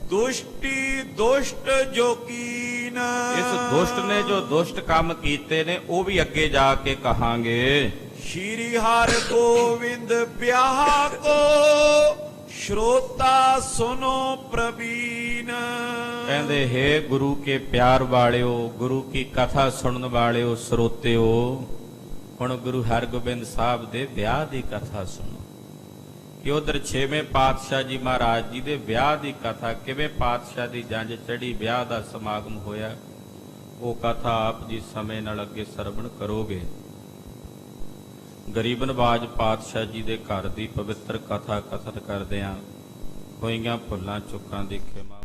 ਦੁਸ਼ਟੀ ਦੁਸ਼ਟ ਜੋ ਕੀਨ ਇਸ ਦੁਸ਼ਟ ਨੇ ਜੋ ਦੁਸ਼ਟ ਕੰਮ ਕੀਤੇ ਨੇ ਉਹ ਵੀ ਅੱਗੇ ਜਾ ਕੇ ਕਹਾਂਗੇ। ਸ਼੍ਰੀ ਹਰਿ ਗੋਬਿੰਦ ਬਿਆਹ ਕੋ ਸ਼ਰੋਤਾ ਸੁਨੋ ਪ੍ਰਵੀਨ ਕਹਿੰਦੇ ਹੈ ਗੁਰੂ ਕੇ ਪਿਆਰ ਵਾਲਿਓ, ਗੁਰੂ ਕੀ ਕਥਾ ਸੁਣਨ ਵਾਲਿਓ, ਸਰੋਤਿਓ, ਹੁਣ ਗੁਰੂ ਹਰਗੋਬਿੰਦ ਸਾਹਿਬ ਦੇ ਵਿਆਹ ਦੀ ਕਥਾ ਸੁਣੋ। ਕਿ ਉਧਰ 6ਵੇਂ ਪਾਤਸ਼ਾਹ ਜੀ ਮਹਾਰਾਜ ਜੀ ਦੇ ਵਿਆਹ ਦੀ ਕਥਾ, ਕਿਵੇਂ ਪਾਤਸ਼ਾਹ ਦੀ ਜੰਝ ਚੜੀ, ਵਿਆਹ ਦਾ ਸਮਾਗਮ ਹੋਇਆ, ਉਹ ਕਥਾ ਆਪ ਜੀ ਸਮੇਂ ਨਾਲ ਅੱਗੇ ਸਰਵਣ ਕਰੋਗੇ। ਗਰੀਬ ਨਵਾਜ ਪਾਤਸ਼ਾਹ ਜੀ ਦੇ ਘਰ ਦੀ ਪਵਿੱਤਰ ਕਥਾ ਕਥਨ ਕਰਦਿਆਂ ਹੋਈਆਂ ਭੁੱਲਾਂ ਚੁੱਕਾਂ ਦੀ ਖਿਮਾ